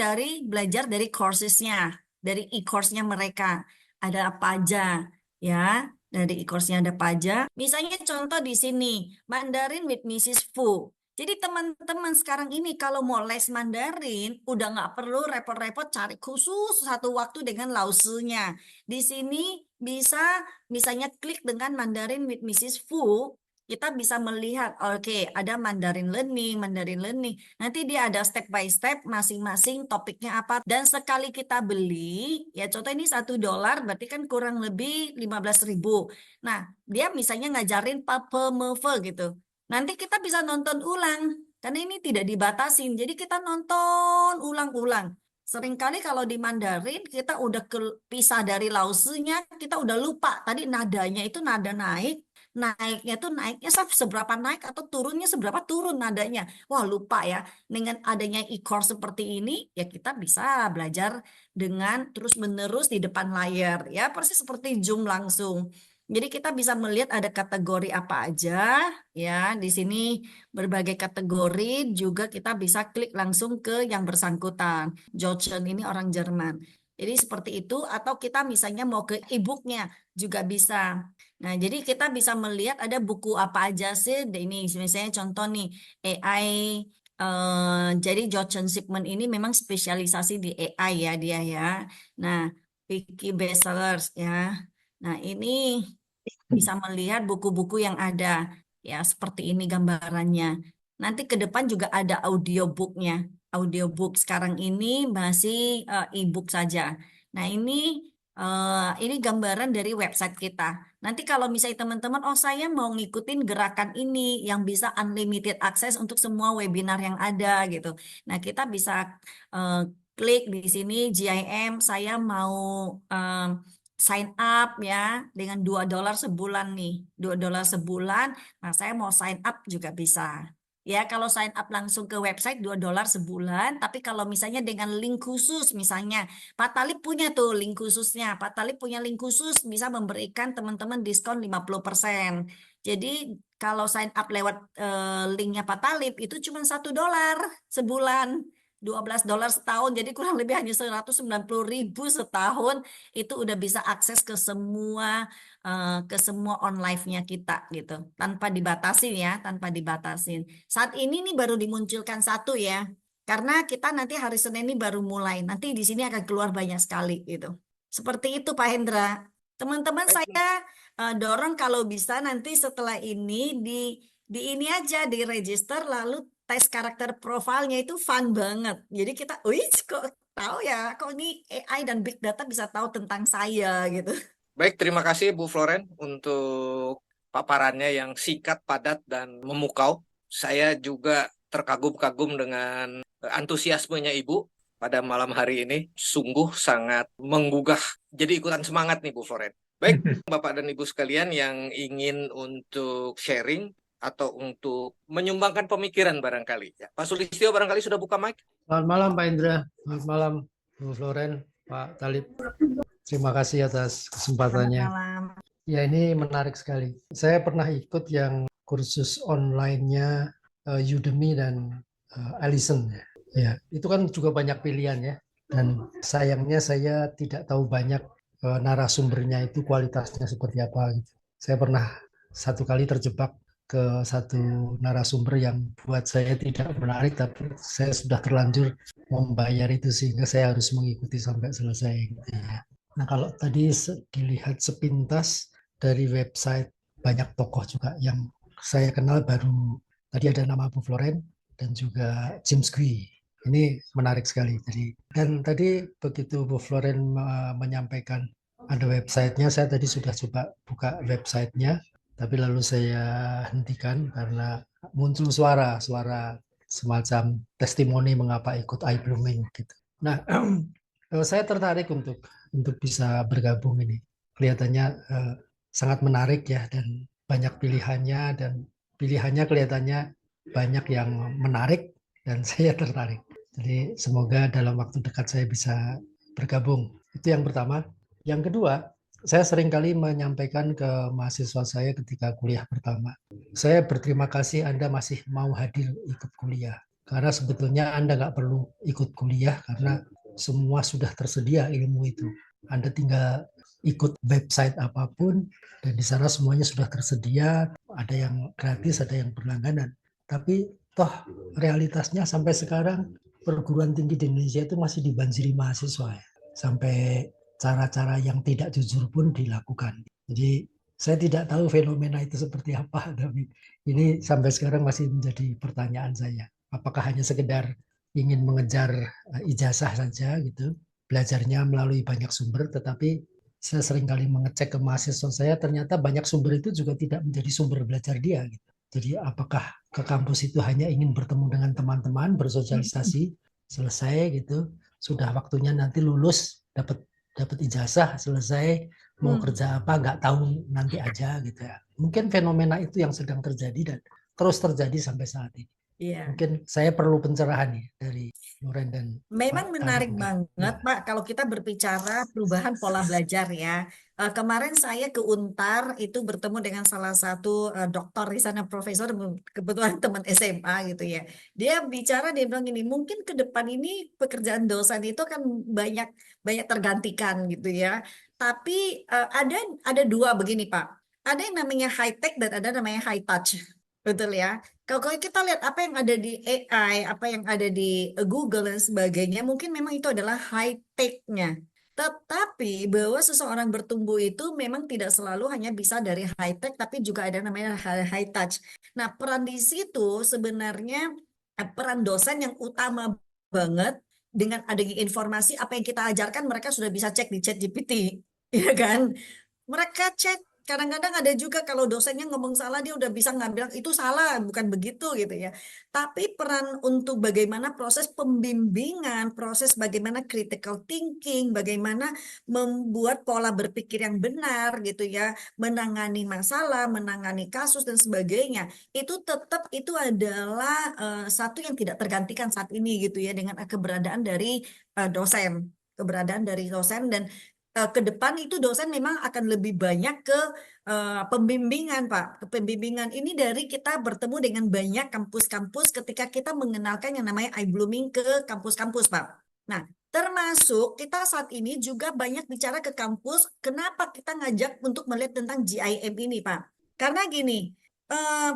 belajar dari coursesnya. dari e-course-nya mereka. Ada apa aja ya? Dari e-course-nya ada apa aja. Misalnya contoh di sini, Mandarin with Mrs. Fu. Jadi teman-teman sekarang ini kalau mau les Mandarin, udah nggak perlu repot-repot cari khusus satu waktu dengan lausunya. Di sini bisa misalnya klik dengan Mandarin with Mrs. Fu, kita bisa melihat, oke, ada Mandarin Learning. Nanti dia ada step by step masing-masing topiknya apa. Dan sekali kita beli, ya contoh ini $1, berarti kan kurang lebih 15.000. Nah, dia misalnya ngajarin papemeve gitu. Nanti kita bisa nonton ulang, karena ini tidak dibatasin. Jadi kita nonton ulang-ulang. Seringkali kalau di Mandarin kita udah pisah dari lausunya, kita udah lupa. Tadi nadanya itu nada naik, naiknya tuh naiknya seberapa naik atau turunnya seberapa turun nadanya. Wah lupa ya. Dengan adanya e-course seperti ini, ya kita bisa belajar dengan terus-menerus di depan layar. Ya persis seperti Zoom langsung. Jadi kita bisa melihat ada kategori apa aja ya. Di sini berbagai kategori juga kita bisa klik langsung ke yang bersangkutan. Jochen ini orang Jerman. Jadi seperti itu atau kita misalnya mau ke e-booknya juga bisa. Nah, jadi kita bisa melihat ada buku apa aja sih. Ini misalnya contoh nih AI. Jadi Jochen Shipman ini memang spesialisasi di AI ya dia ya. Nah, Wiki Bestsellers ya. Nah, ini bisa melihat buku-buku yang ada ya seperti ini gambarannya. Nanti ke depan juga ada audiobooknya. Audiobook sekarang ini masih e-book saja. Nah ini gambaran dari website kita. Nanti kalau misalnya teman-teman, oh saya mau ngikutin gerakan ini yang bisa unlimited access untuk semua webinar yang ada gitu. Nah kita bisa klik di sini GIM. Saya mau sign up ya dengan $2 sebulan nih. $2 sebulan. Nah, saya mau sign up juga bisa. Ya, kalau sign up langsung ke website $2 sebulan, tapi kalau misalnya dengan link khusus misalnya Pak Talib punya tuh link khususnya. Pak Talib punya link khusus bisa memberikan teman-teman diskon 50%. Jadi kalau sign up lewat linknya Pak Talib itu cuma $1 sebulan. $12 setahun, jadi kurang lebih hanya 190.000 setahun itu udah bisa akses ke semua on live-nya kita gitu tanpa dibatasin ya, tanpa dibatasin. Saat ini nih baru dimunculkan satu ya, karena kita nanti hari Senin ini baru mulai. Nanti di sini akan keluar banyak sekali gitu. Seperti itu Pak Hendra. Teman-teman
Baik,
saya dorong kalau bisa nanti setelah ini di ini aja di register lalu tes karakter profilnya itu fun banget. Jadi kita, wih kok tahu ya, kok ini AI dan big data bisa tahu tentang saya gitu.
baik, terima kasih Bu Floren untuk paparannya yang singkat, padat, dan memukau. Saya juga terkagum-kagum dengan antusiasmenya Ibu pada malam hari ini. Sungguh sangat menggugah. Jadi ikutan semangat nih Bu Floren. Baik, Bapak dan Ibu sekalian yang ingin untuk sharing atau untuk menyumbangkan pemikiran barangkali. Ya, Pak Sulistyo barangkali sudah buka mic.
Selamat malam Pak Indra, selamat malam Bu Floren, Pak Talib. Terima kasih atas kesempatannya.
Malam.
Ya ini menarik sekali. Saya pernah ikut yang kursus online-nya Udemy dan Allison. Ya, itu kan juga banyak pilihan ya. Dan sayangnya saya tidak tahu banyak narasumbernya itu kualitasnya seperti apa. Gitu. Saya pernah satu kali terjebak ke satu narasumber yang buat saya tidak menarik, tapi saya sudah terlanjur membayar itu sehingga saya harus mengikuti sampai selesai. Gitu ya. Nah kalau tadi dilihat sepintas dari website banyak tokoh juga yang saya kenal baru tadi ada nama Bu Floren dan juga James Gui. Ini menarik sekali. Dan tadi begitu Bu Floren menyampaikan ada websitenya, saya tadi sudah coba buka websitenya. Tapi lalu saya hentikan karena muncul suara semacam testimoni mengapa ikut iBlooming gitu. Nah, saya tertarik untuk bisa bergabung ini. Kelihatannya sangat menarik ya dan banyak pilihannya dan pilihannya kelihatannya banyak yang menarik dan saya tertarik. Jadi semoga dalam waktu dekat saya bisa bergabung. Itu yang pertama. Yang kedua, saya seringkali menyampaikan ke mahasiswa saya ketika kuliah pertama. Saya berterima kasih Anda masih mau hadir ikut kuliah. Karena sebetulnya Anda nggak perlu ikut kuliah karena semua sudah tersedia ilmu itu. Anda tinggal ikut website apapun dan di sana semuanya sudah tersedia, ada yang gratis, ada yang berlangganan. Tapi toh realitasnya sampai sekarang perguruan tinggi di Indonesia itu masih dibanjiri mahasiswa ya. Sampai cara-cara yang tidak jujur pun dilakukan. Jadi saya tidak tahu fenomena itu seperti apa, tapi ini sampai sekarang masih menjadi pertanyaan saya. Apakah hanya sekedar ingin mengejar ijazah saja gitu, belajarnya melalui banyak sumber, tetapi saya seringkali mengecek ke mahasiswa saya, ternyata banyak sumber itu juga tidak menjadi sumber belajar dia. Gitu. Jadi apakah ke kampus itu hanya ingin bertemu dengan teman-teman, bersosialisasi, selesai gitu, sudah waktunya nanti lulus, dapat ijazah, selesai, mau kerja apa nggak tahu nanti aja gitu ya. Mungkin fenomena itu yang sedang terjadi dan terus terjadi sampai saat ini.
Iya.
Mungkin saya perlu pencerahan nih dari Nuren dan
Memang
Pak
menarik
Tarik.
banget,
Ya.
Pak, kalau kita berbicara perubahan pola belajar ya. Kemarin saya ke Untar itu bertemu dengan salah satu dokter di sana, profesor, kebetulan teman SMA gitu ya. Dia bicara, dia bilang gini, mungkin ke depan ini pekerjaan dosen itu akan banyak banyak tergantikan gitu ya. Tapi ada dua begini, Pak. Ada yang namanya high tech dan ada namanya high touch. Betul ya. Kalau kita lihat apa yang ada di AI, apa yang ada di Google dan sebagainya, mungkin memang itu adalah high tech-nya. Tetapi bahwa seseorang bertumbuh itu memang tidak selalu hanya bisa dari high tech, tapi juga ada namanya high touch. Nah, peran di situ sebenarnya peran dosen yang utama banget dengan adanya informasi apa yang kita ajarkan mereka sudah bisa cek di ChatGPT, ya kan? Mereka cek. Kadang-kadang ada juga kalau dosennya ngomong salah, dia udah bisa ngambil itu salah, bukan begitu gitu ya. Tapi peran untuk bagaimana proses pembimbingan, proses bagaimana critical thinking, bagaimana membuat pola berpikir yang benar gitu ya, menangani masalah, menangani kasus dan sebagainya, itu tetap itu adalah satu yang tidak tergantikan saat ini gitu ya, dengan keberadaan dari dosen, keberadaan dari dosen dan ke depan itu dosen memang akan lebih banyak ke pembimbingan, Pak. Ke pembimbingan ini dari kita bertemu dengan banyak kampus-kampus ketika kita mengenalkan yang namanya iBlooming ke kampus-kampus, Pak. Nah, termasuk kita saat ini juga banyak bicara ke kampus, kenapa kita ngajak untuk melihat tentang GIM ini, Pak. Karena gini,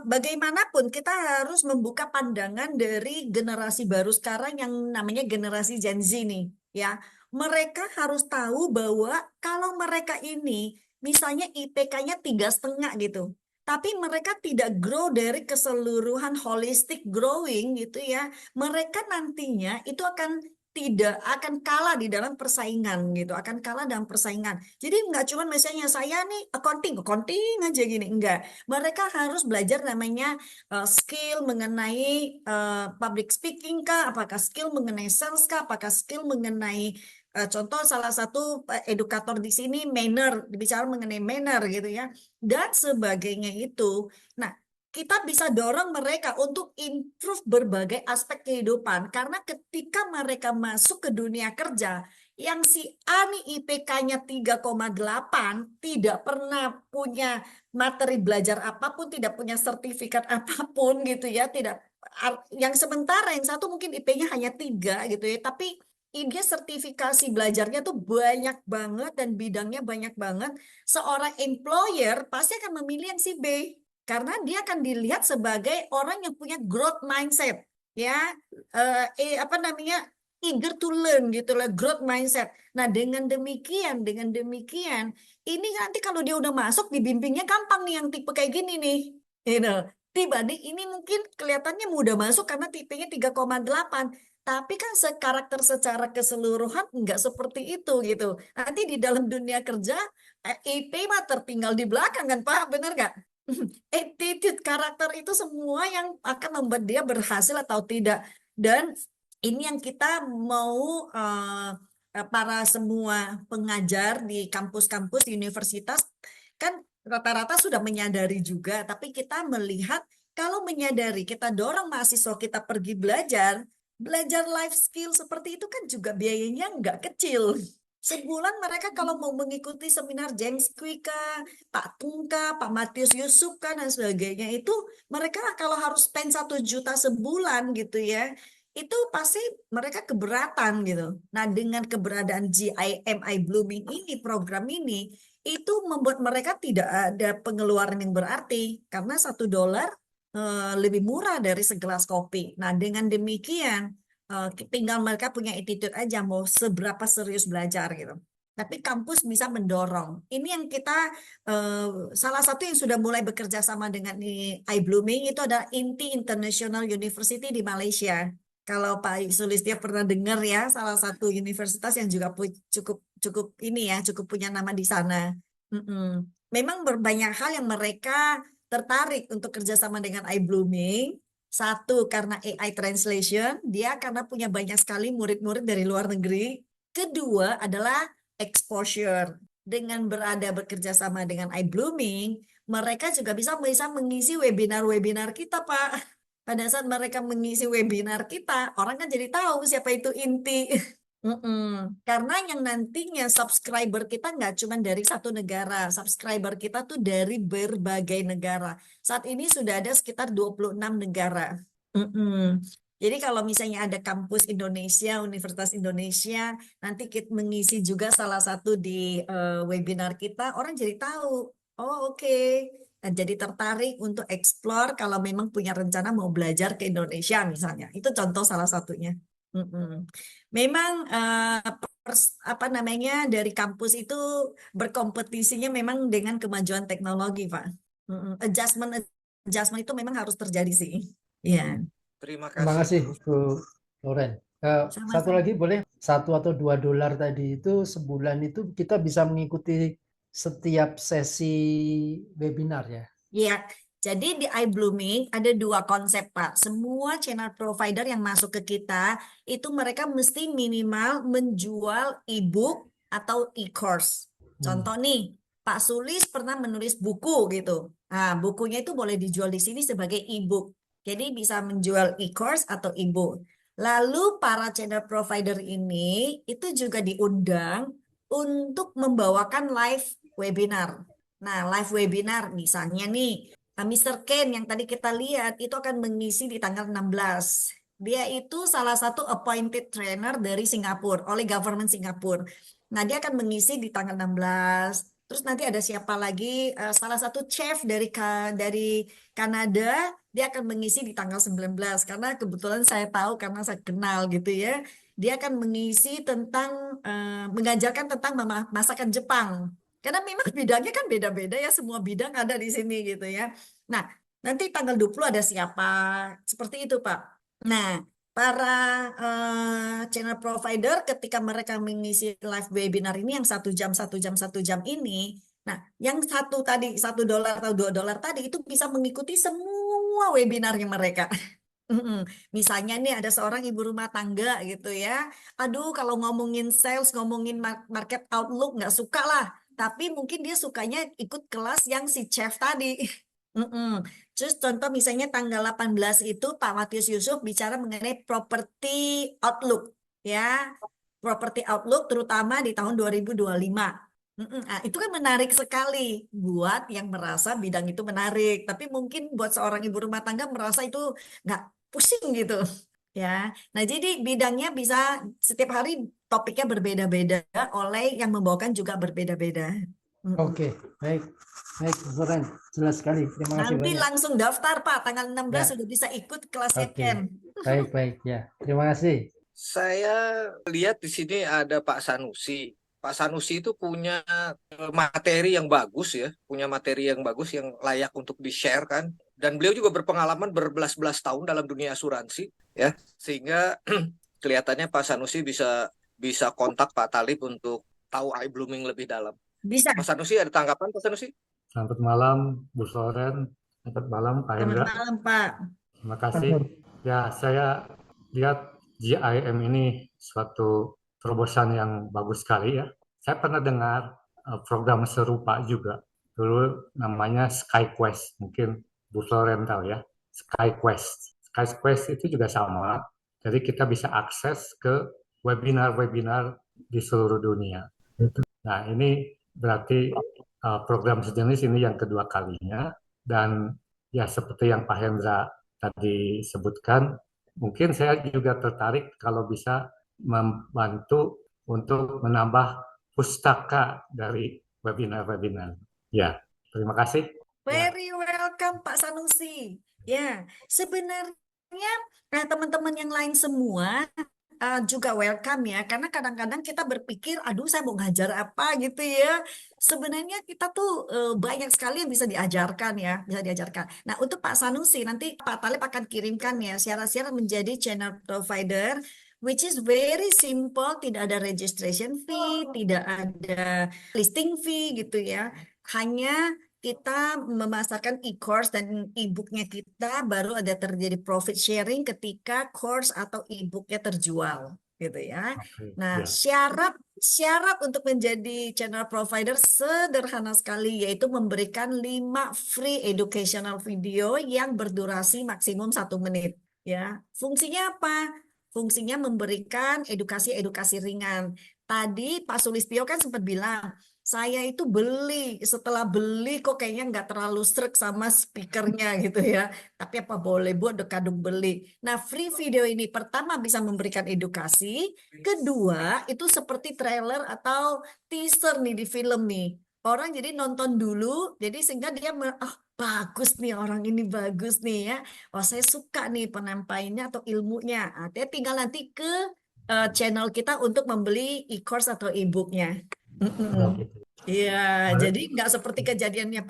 bagaimanapun kita harus membuka pandangan dari generasi baru sekarang yang namanya generasi Gen Z nih, ya. Mereka harus tahu bahwa kalau mereka ini misalnya IPK-nya 3,5 gitu, tapi mereka tidak grow dari keseluruhan holistic growing gitu ya, mereka nantinya itu tidak akan kalah di dalam persaingan gitu, akan kalah dalam persaingan. Jadi nggak cuma misalnya saya nih accounting aja gini, enggak. Mereka harus belajar namanya skill mengenai public speaking kah, apakah skill mengenai sales kah, apakah skill mengenai contoh salah satu edukator di sini manner, bicara mengenai manner gitu ya, dan sebagainya itu. Nah, kita bisa dorong mereka untuk improve berbagai aspek kehidupan karena ketika mereka masuk ke dunia kerja yang si A nih IPK-nya 3,8 tidak pernah punya materi belajar apapun, tidak punya sertifikat apapun gitu ya, tidak yang sementara yang satu mungkin IP-nya hanya 3 gitu ya, tapi dia sertifikasi belajarnya tuh banyak banget dan bidangnya banyak banget. Seorang employer pasti akan memilih yang si B karena dia akan dilihat sebagai orang yang punya growth mindset, ya, apa namanya, eager to learn gitu lah, growth mindset. Nah dengan demikian, ini nanti kalau dia udah masuk dibimbingnya gampang nih yang tipe kayak gini nih, dibanding ini mungkin kelihatannya mudah masuk karena tipenya 3,8. Tapi kan karakter secara keseluruhan enggak seperti itu gitu. Nanti di dalam dunia kerja IP mah tertinggal di belakang kan Pak, benar nggak? Attitude, karakter itu semua yang akan membuat dia berhasil atau tidak. Dan ini yang kita mau para semua pengajar di kampus-kampus di universitas kan rata-rata sudah menyadari juga. Tapi kita melihat kalau menyadari kita dorong mahasiswa kita pergi belajar life skill seperti itu kan juga biayanya nggak kecil. Sebulan mereka kalau mau mengikuti seminar James Quick, Pak Tungka, Pak Matius Yusuf dan sebagainya itu mereka kalau harus spend 1 juta sebulan gitu ya. itu pasti mereka keberatan gitu. Nah, dengan keberadaan GIMI Blooming ini, program ini, itu membuat mereka tidak ada pengeluaran yang berarti karena $1 lebih murah dari segelas kopi. Nah, dengan demikian tinggal mereka punya attitude aja mau seberapa serius belajar gitu. Tapi kampus bisa mendorong. Ini yang kita salah satu yang sudah mulai bekerja sama dengan iBlooming itu adalah INTI International University di Malaysia. Kalau Pak Sulistyo pernah dengar ya, salah satu universitas yang juga cukup cukup ini ya, cukup punya nama di sana. Mm-mm. Memang berbanyak hal yang mereka tertarik untuk kerjasama dengan iBlooming. Satu, karena AI translation, dia karena punya banyak sekali murid-murid dari luar negeri. Kedua adalah exposure. Dengan bekerja sama dengan iBlooming, mereka juga bisa mengisi webinar-webinar kita, Pak. Pada saat mereka mengisi webinar kita, orang kan jadi tahu siapa itu inti. Karena yang nantinya subscriber kita nggak cuma dari satu negara, subscriber kita tuh dari berbagai negara. Saat ini sudah ada sekitar 26 negara. Jadi kalau misalnya ada kampus Indonesia, Universitas Indonesia, nanti kita mengisi juga salah satu di webinar kita, orang jadi tahu, oh oke. Nah, jadi tertarik untuk explore kalau memang punya rencana mau belajar ke Indonesia misalnya. Itu contoh salah satunya. Memang apa namanya dari kampus itu berkompetisinya memang dengan kemajuan teknologi, Pak. Adjustment itu memang harus terjadi sih. Iya.
Terima
Terima
kasih.
kasih, Bu Loren. Satu
Sama-sama.
lagi boleh, $1 atau $2 tadi itu sebulan itu kita bisa mengikuti setiap sesi webinar ya.
Iya, jadi di iBlooming ada dua konsep, Pak. Semua channel provider yang masuk ke kita itu mereka mesti minimal menjual e-book atau e-course. Contoh nih, Pak Sulis pernah menulis buku gitu. Nah, bukunya itu boleh dijual di sini sebagai e-book. Jadi bisa menjual e-course atau e-book. Lalu para channel provider ini itu juga diundang untuk membawakan live webinar. Nah, live webinar misalnya nih, Mr. Ken yang tadi kita lihat itu akan mengisi di tanggal 16. Dia itu salah satu appointed trainer dari Singapura, oleh government Singapura. Nah, dia akan mengisi di tanggal 16. Terus nanti ada siapa lagi? Salah satu chef dari Kanada, dia akan mengisi di tanggal 19. Karena kebetulan saya tahu karena saya kenal gitu ya. Dia akan mengisi tentang, mengajarkan tentang masakan Jepang. Karena memang bidangnya kan beda-beda ya, semua bidang ada di sini gitu ya. Nah, nanti tanggal 20 ada siapa, seperti itu Pak. Nah, para channel provider ketika mereka mengisi live webinar ini yang 1 jam ini, nah yang $1 atau $2 tadi itu bisa mengikuti semua webinarnya mereka. Misalnya nih ada seorang ibu rumah tangga gitu ya. Aduh, kalau ngomongin sales, ngomongin market outlook nggak suka lah. Tapi mungkin dia sukanya ikut kelas yang si chef tadi. Terus contoh misalnya tanggal 18 itu Pak Matius Yusuf bicara mengenai property outlook ya. Property outlook terutama di tahun 2025. Nah, itu kan menarik sekali buat yang merasa bidang itu menarik. Tapi mungkin buat seorang ibu rumah tangga merasa itu nggak pusing gitu ya. Nah, jadi bidangnya bisa setiap hari topiknya berbeda-beda oleh yang membawakan juga berbeda-beda.
Oke, baik. Baik, Bu Loren. Jelas sekali. Terima kasih
Nanti
banyak.
langsung daftar Pak, tanggal 16
Ya,
sudah bisa ikut kelasnya
oke.
Ken.
Baik, ya. Terima kasih.
Saya lihat di sini ada Pak Sanusi. Pak Sanusi itu punya materi yang bagus ya, punya materi yang bagus yang layak untuk di-share kan. Dan beliau juga berpengalaman berbelas-belas tahun dalam dunia asuransi ya, sehingga kelihatannya Pak Sanusi bisa kontak Pak Talib untuk tahu iBlooming lebih dalam.
Bisa.
Pak Sanusi ada tanggapan Pak Sanusi?
Selamat malam, Bu Loren. Selamat malam, Pak
Selamat
Hendra.
malam Pak.
Terima kasih. Ya, saya lihat GIM ini suatu terobosan yang bagus sekali ya. Saya pernah dengar program serupa juga. Dulu namanya SkyQuest. Mungkin Bu Loren tahu ya. SkyQuest. SkyQuest itu juga sama. Jadi kita bisa akses ke webinar-webinar di seluruh dunia. Nah, ini berarti program sejenis ini yang kedua kalinya. Dan ya seperti yang Pak Hendra tadi sebutkan,
Mungkin saya juga tertarik kalau bisa membantu untuk menambah pustaka dari webinar-webinar. Ya, terima kasih. Ya.
Very welcome Pak Sanusi. Ya, sebenarnya teman-teman yang lain semua juga welcome ya, karena kadang-kadang kita berpikir, aduh saya mau ngajar apa gitu ya. Sebenarnya kita tuh banyak sekali yang bisa diajarkan ya, bisa diajarkan. Nah untuk Pak Sanusi nanti Pak Talib akan kirimkan ya syarat-syarat menjadi channel provider, which is very simple, tidak ada registration fee, tidak ada listing fee gitu ya. Hanya kita memasarkan e-course dan e-booknya kita baru ada terjadi profit sharing ketika course atau e-booknya terjual gitu ya.
Oke,
Nah,
ya.
syarat untuk menjadi channel provider sederhana sekali yaitu memberikan 5 free educational video yang berdurasi maksimum 1 menit ya. Fungsinya apa? Fungsinya memberikan edukasi-edukasi ringan. Tadi Pak Sulistyo kan sempat bilang saya itu beli, setelah beli kok kayaknya nggak terlalu srek sama speakernya gitu ya. Tapi apa boleh buat dekaduk beli. Nah free video ini pertama bisa memberikan edukasi. Kedua itu seperti trailer atau teaser nih di film nih. Orang jadi nonton dulu, jadi sehingga dia bagus nih orang ini bagus nih ya. Oh saya suka nih penyampaiannya atau ilmunya. Dia tinggal nanti ke channel kita untuk membeli e-course atau e-booknya.
Oh, gitu.
Iya, jadi nggak seperti kejadiannya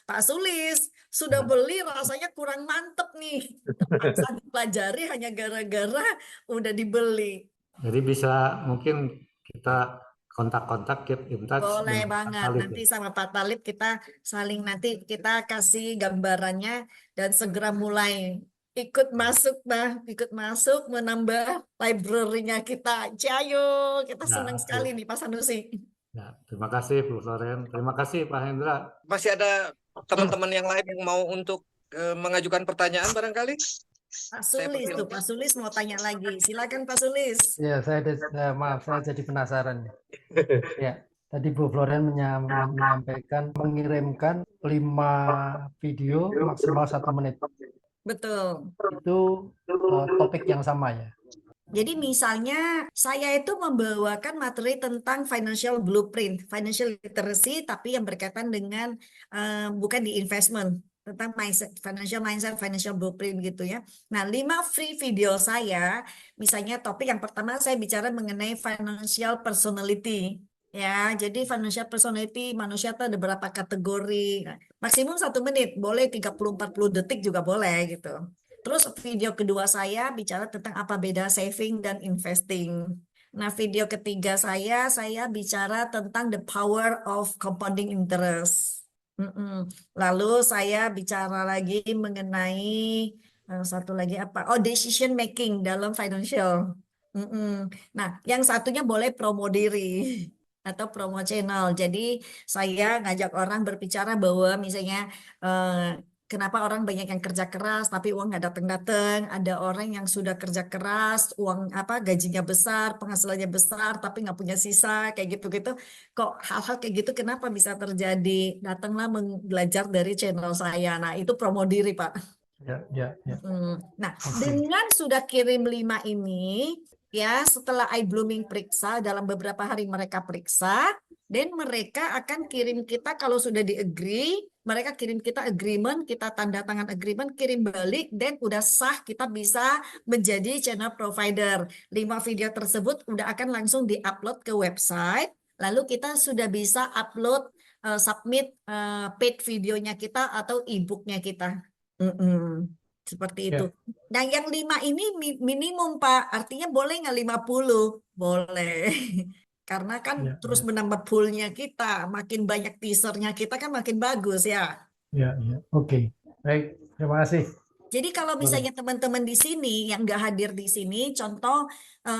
Pak Sulis. Sudah beli rasanya kurang mantep nih. Terpaksa dipelajari hanya gara-gara udah dibeli.
Jadi bisa mungkin kita kontak-kontak, keep in touch
Boleh
dengan Pak
banget.
Talib,
Nanti
ya.
sama Pak Talib kita saling nanti kita kasih gambarannya dan segera mulai ikut masuk ikut masuk menambah library-nya kita. Cayo, kita
Ya,
senang
oke.
sekali nih Pak Sanusi.
Ya, terima kasih Bu Floren. Terima kasih Pak Hendra.
Masih ada teman-teman yang lain yang mau untuk mengajukan pertanyaan barangkali?
Pak
Saya
Sulis tuh,
persilahkan.
Pak Sulis mau tanya lagi. Silakan Pak Sulis.
Ya, maaf, saya jadi penasaran. Ya, tadi Bu Floren menyampaikan mengirimkan 5 video maksimal 1 menit.
Betul.
Itu topik yang sama ya.
Jadi misalnya saya itu membawakan materi tentang financial blueprint, financial literacy, tapi yang berkaitan dengan bukan di investment, tentang mindset, financial blueprint gitu ya. Nah, 5 free video saya, misalnya topik yang pertama saya bicara mengenai financial personality. Ya, jadi financial personality manusia itu ada berapa kategori. Nah, maksimum 1 menit, boleh 30-40 detik juga boleh gitu. Terus video kedua saya bicara tentang apa beda saving dan investing. Nah, video ketiga saya bicara tentang the power of compounding interest. Lalu saya bicara lagi mengenai satu lagi apa? Oh, decision making dalam financial. Nah, yang satunya boleh promo diri atau promo channel. Jadi saya ngajak orang berbicara bahwa misalnya kenapa orang banyak yang kerja keras tapi uang nggak datang-datang? Ada orang yang sudah kerja keras, uang gajinya besar, penghasilannya besar tapi nggak punya sisa kayak gitu-gitu. Kok hal-hal kayak gitu kenapa bisa terjadi? Datanglah belajar dari channel saya. Nah, itu promo diri, Pak.
Ya.
Nah,
Oke.
dengan sudah kirim 5 ini, ya setelah iBlooming periksa, dalam beberapa hari mereka periksa, dan mereka akan kirim kita kalau sudah di-agree, mereka kirim kita agreement, kita tanda tangan agreement, kirim balik, dan udah sah kita bisa menjadi channel provider. 5 video tersebut udah akan langsung di-upload ke website, lalu kita sudah bisa upload, submit paid videonya kita atau e-booknya kita. Seperti itu. Nah, yang 5 ini minimum, Pak. Artinya boleh nggak 50? Boleh. Karena kan terus menambah poolnya kita. Makin banyak teasernya kita kan makin bagus ya.
Ya. Oke. Baik, terima kasih.
Jadi kalau misalnya teman-teman di sini yang nggak hadir di sini, contoh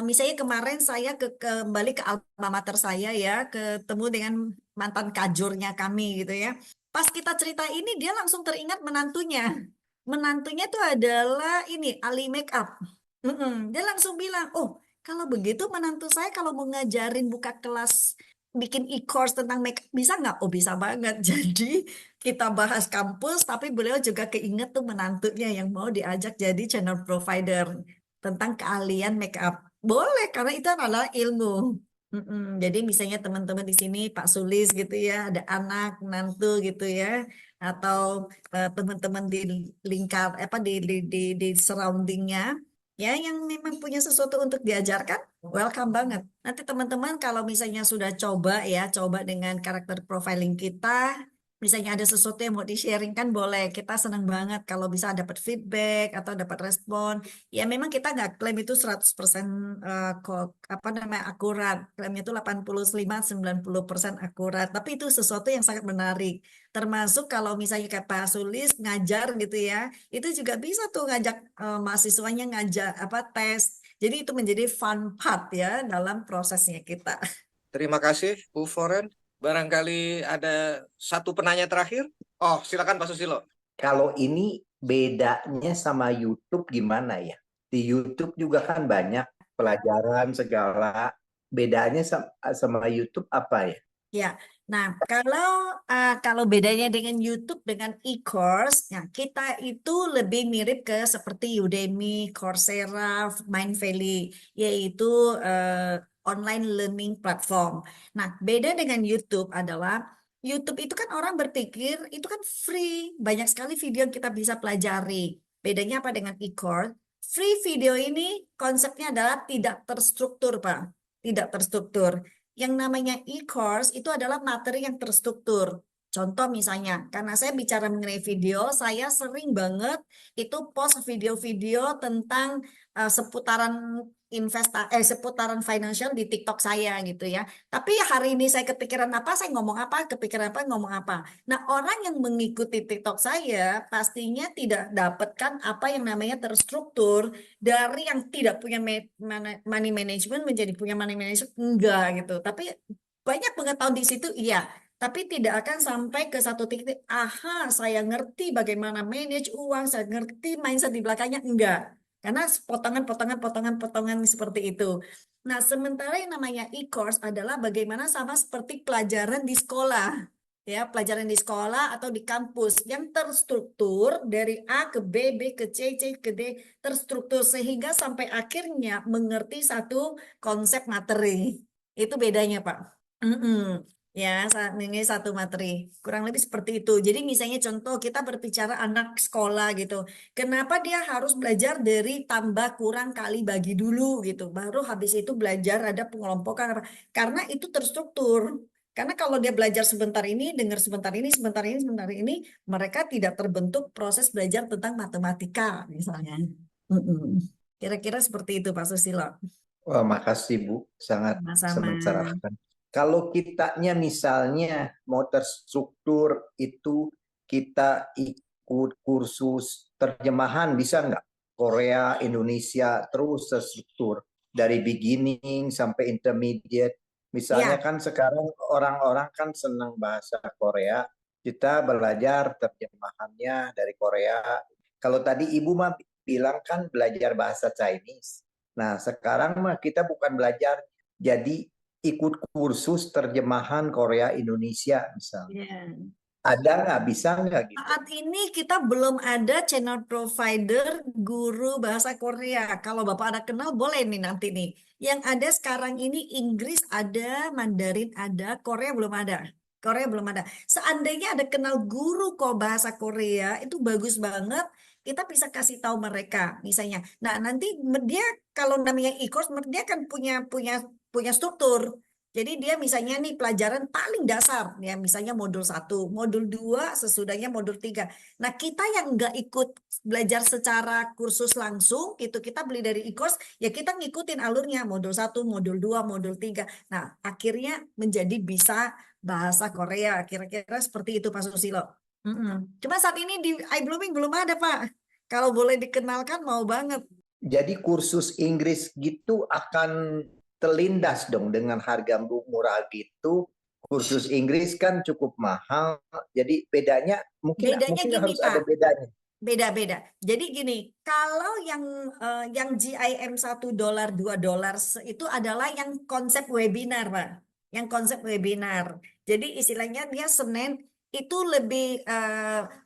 misalnya kemarin saya kembali ke alma mater saya ya, ketemu dengan mantan kajurnya kami gitu ya. Pas kita cerita ini dia langsung teringat menantunya. Menantunya itu adalah ini ahli make up. Dia langsung bilang, oh kalau begitu menantu saya kalau mau ngajarin buka kelas bikin e-course tentang make up bisa nggak? Oh bisa banget. Jadi kita bahas kampus, tapi beliau juga keinget tuh menantunya yang mau diajak jadi channel provider. tentang keahlian make up. Boleh, karena itu adalah ilmu. Jadi misalnya teman-teman di sini Pak Sulis gitu ya, ada anak, menantu gitu ya, atau teman-teman di lingkar apa di surroundingnya ya yang memang punya sesuatu untuk diajarkan, welcome banget. Nanti teman-teman kalau misalnya sudah coba ya, coba dengan karakter profiling kita, misalnya ada sesuatu yang mau di-sharing kan boleh. Kita senang banget kalau bisa dapat feedback atau dapat respon. Ya memang kita nggak klaim itu 100% apa namanya akurat. Klaimnya itu 85-90% akurat. Tapi itu sesuatu yang sangat menarik. Termasuk kalau misalnya kayak Pak Sulis ngajar gitu ya, itu juga bisa tuh ngajak mahasiswanya ngajak apa tes. Jadi itu menjadi fun part ya dalam prosesnya kita.
Terima kasih Bu Foren. Barangkali ada satu penanya terakhir. Oh, silakan Pak Susilo.
Kalau ini bedanya sama YouTube gimana ya? Di YouTube juga kan banyak pelajaran segala. Bedanya sama YouTube apa ya?
Ya, nah kalau bedanya dengan YouTube dengan e-course, ya kita itu lebih mirip ke seperti Udemy, Coursera, Mindvalley, yaitu online learning platform. Nah, beda dengan YouTube adalah YouTube itu kan orang berpikir itu kan free, banyak sekali video yang kita bisa pelajari. Bedanya apa dengan e-course? Free video ini konsepnya adalah tidak terstruktur, Pak. Tidak terstruktur. Yang namanya e-course itu adalah materi yang terstruktur. Contoh misalnya, karena saya bicara mengenai video, saya sering banget itu post video-video tentang seputaran seputaran financial di TikTok saya gitu ya. Tapi hari ini saya kepikiran apa, saya ngomong apa, kepikiran apa, ngomong apa. Nah, orang yang mengikuti TikTok saya pastinya tidak dapatkan apa yang namanya terstruktur dari yang tidak punya money management menjadi punya money management, enggak gitu. Tapi banyak pengetahuan di situ, iya. Tapi tidak akan sampai ke satu titik, aha, saya ngerti bagaimana manage uang, saya ngerti mindset di belakangnya, enggak. Karena potongan-potongan seperti itu. Nah, sementara yang namanya e-course adalah bagaimana sama seperti pelajaran di sekolah. Ya, pelajaran di sekolah atau di kampus yang terstruktur dari A ke B, B ke C, C ke D, terstruktur sehingga sampai akhirnya mengerti satu konsep materi. Itu bedanya, Pak. Ya, ini satu materi. Kurang lebih seperti itu. Jadi misalnya contoh kita berbicara anak sekolah gitu. Kenapa dia harus belajar dari tambah kurang kali bagi dulu gitu. Baru habis itu belajar ada pengelompokan apa. Karena itu terstruktur. Karena kalau dia belajar sebentar ini, dengar sebentar ini, sebentar ini, sebentar ini, mereka tidak terbentuk proses belajar tentang matematika misalnya. Kira-kira seperti itu Pak Susilo.
Wah, makasih Bu, sangat
Sama-sama.
mencerahkan. Kalau kitanya misalnya mau terstruktur itu kita ikut kursus terjemahan bisa nggak? Korea, Indonesia terus terstruktur dari beginning sampai intermediate. Misalnya kan sekarang orang-orang kan senang bahasa Korea, kita belajar terjemahannya dari Korea. Kalau tadi Ibu mah bilang kan belajar bahasa Chinese. Nah, sekarang mah kita bukan belajar, jadi ikut kursus terjemahan Korea Indonesia misalnya. Ada nggak? Bisa nggak gitu?
Saat ini kita belum ada channel provider guru bahasa Korea. Kalau Bapak ada kenal boleh nih nanti nih. Yang ada sekarang ini Inggris ada, Mandarin ada, Korea belum ada. Korea belum ada. Seandainya ada kenal guru kok bahasa Korea, itu bagus banget. Kita bisa kasih tahu mereka misalnya. Nah, nanti dia kalau namanya e-course dia kan punya struktur. Jadi dia misalnya nih pelajaran paling dasar ya misalnya modul 1, modul 2 sesudahnya modul 3. Nah, kita yang nggak ikut belajar secara kursus langsung gitu, kita beli dari e-course ya kita ngikutin alurnya modul 1, modul 2, modul 3. Nah, akhirnya menjadi bisa bahasa Korea. Kira-kira seperti itu Pak Susilo. Cuma saat ini di iBlooming belum ada Pak. Kalau boleh dikenalkan mau banget.
Jadi kursus Inggris gitu akan terlindas dong dengan harga murah gitu. Kursus Inggris kan cukup mahal. Jadi bedanya mungkin
gini,
harus
Pak.
ada bedanya.
Beda-beda. Jadi gini, kalau yang GIM $1, $2 itu adalah yang konsep webinar, Pak. Yang konsep webinar. Jadi istilahnya dia Senin itu lebih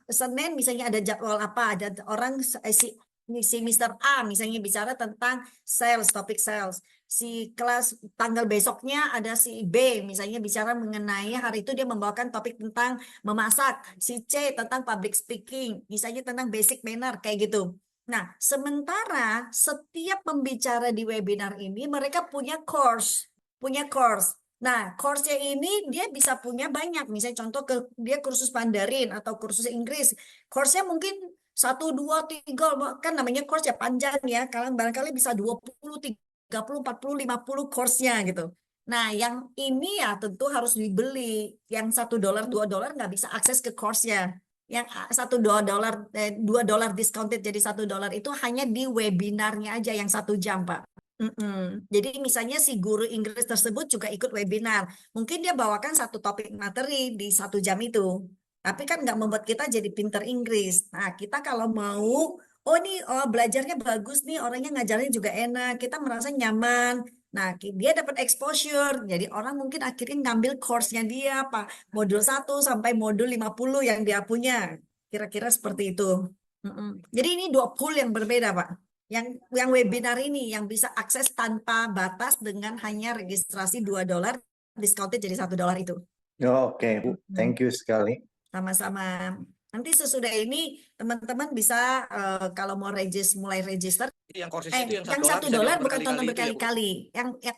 Senin misalnya ada jadwal apa, ada orang si Mr. A misalnya bicara tentang sales, topik sales. Si kelas tanggal besoknya ada si B misalnya bicara mengenai hari itu dia membawakan topik tentang memasak. Si C tentang public speaking, misalnya tentang basic manner kayak gitu. Nah, sementara setiap pembicara di webinar ini mereka punya course. Nah, course-nya ini dia bisa punya banyak. Misalnya contoh dia kursus Mandarin atau kursus Inggris. Course-nya mungkin 1, 2, 3, kan namanya course ya panjang ya. Kalian barangkali bisa 20, 30, 40, 50 course-nya gitu. Nah, yang ini ya tentu harus dibeli. Yang $1, $2 nggak bisa akses ke course-nya. Yang $1, $2 discounted jadi $1 itu hanya di webinarnya aja yang 1 jam, Pak. Jadi misalnya si guru Inggris tersebut juga ikut webinar. Mungkin dia bawakan satu topik materi di 1 jam itu. Tapi kan nggak membuat kita jadi pinter Inggris. Nah, kita kalau mau, belajarnya bagus nih, orangnya ngajarnya juga enak, kita merasa nyaman. Nah, dia dapat exposure. Jadi orang mungkin akhirnya ngambil course-nya dia, Pak. Modul 1 sampai modul 50 yang dia punya. Kira-kira seperti itu. Jadi ini 2 pool yang berbeda, Pak. Yang webinar ini yang bisa akses tanpa batas dengan hanya registrasi $2, discounted jadi $1 itu.
Oke, Bu. Thank you sekali.
Sama-sama. Nanti sesudah ini teman-teman bisa kalau mau mulai register.
Yang courses itu yang
Yang
$1
$1
bisa diulang
bukan tonton
berkali-kali itu ya, Bu?
berkali-kali. Yang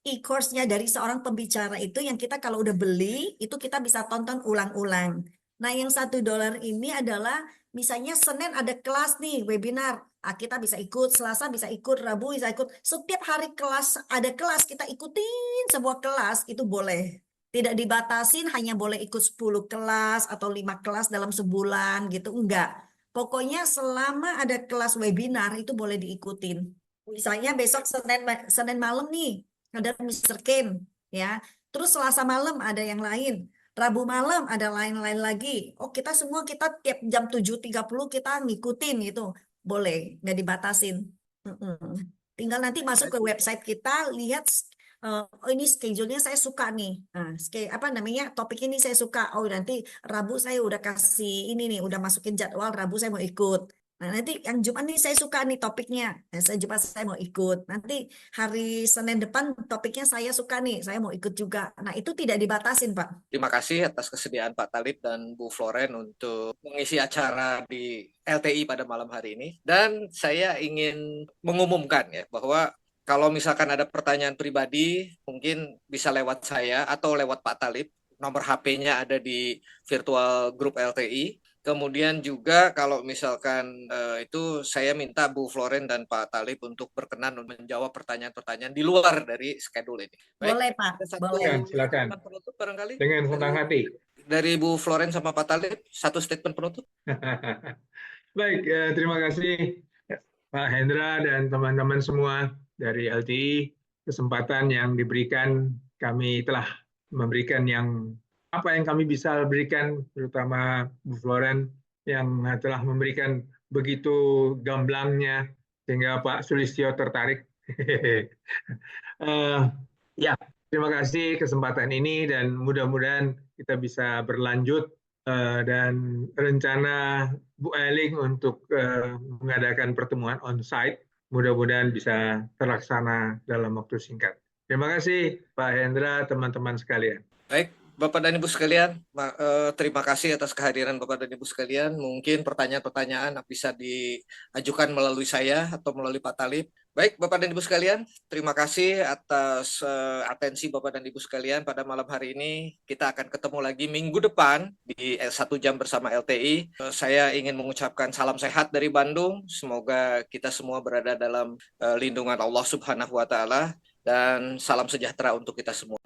e-course-nya dari seorang pembicara itu yang kita kalau udah beli itu kita bisa tonton ulang-ulang. Nah, yang $1 ini adalah misalnya Senin ada kelas nih webinar. Kita bisa ikut, Selasa bisa ikut, Rabu bisa ikut. Setiap hari ada kelas kita ikutin sebuah kelas itu boleh. Tidak dibatasin hanya boleh ikut 10 kelas atau 5 kelas dalam sebulan gitu. Enggak. Pokoknya selama ada kelas webinar itu boleh diikutin. Misalnya besok Senin malam nih ada Mr. Ken ya. Terus Selasa malam ada yang lain. Rabu malam ada lain-lain lagi. Kita tiap jam 7.30 kita ngikutin gitu. Boleh, nggak dibatasin. Tinggal nanti masuk ke website kita, lihat ini schedule-nya saya suka nih. Nah, topik ini saya suka. Nanti Rabu saya udah kasih ini nih, udah masukin jadwal Rabu saya mau ikut. Nah, nanti yang Jumat nih saya suka nih topiknya. Jumat saya mau ikut. Nanti hari Senin depan topiknya saya suka nih, saya mau ikut juga. Nah, itu tidak dibatasin, Pak.
Terima kasih atas kesediaan Pak Talib dan Bu Floren untuk mengisi acara di LTI pada malam hari ini. Dan saya ingin mengumumkan ya bahwa kalau misalkan ada pertanyaan pribadi, mungkin bisa lewat saya atau lewat Pak Talib. Nomor HP-nya ada di virtual group LTI. Kemudian juga kalau misalkan itu saya minta Bu Floren dan Pak Talib untuk berkenan menjawab pertanyaan-pertanyaan di luar dari schedule ini. Baik,
Boleh, Pak. Boleh.
Silakan.
Penutup barangkali
Dengan senang hati.
dari Bu Floren sama Pak Talib, satu statement penutup.
Baik, terima kasih Pak Hendra dan teman-teman semua dari LTI. Kesempatan yang diberikan, kami telah memberikan apa yang kami bisa berikan, terutama Bu Floren yang telah memberikan begitu gamblangnya sehingga Pak Sulistyo tertarik. Ya, terima kasih kesempatan ini dan mudah-mudahan kita bisa berlanjut dan rencana Bu Eling untuk mengadakan pertemuan on-site mudah-mudahan bisa terlaksana dalam waktu singkat. Terima kasih Pak Hendra, teman-teman sekalian.
Baik, Bapak dan Ibu sekalian, terima kasih atas kehadiran Bapak dan Ibu sekalian. Mungkin pertanyaan-pertanyaan bisa diajukan melalui saya atau melalui Pak Talib. Baik, Bapak dan Ibu sekalian, terima kasih atas atensi Bapak dan Ibu sekalian pada malam hari ini. Kita akan ketemu lagi minggu depan di 1 jam bersama LTI. Saya ingin mengucapkan salam sehat dari Bandung. Semoga kita semua berada dalam lindungan Allah Subhanahu wa Ta'ala dan salam sejahtera untuk kita semua.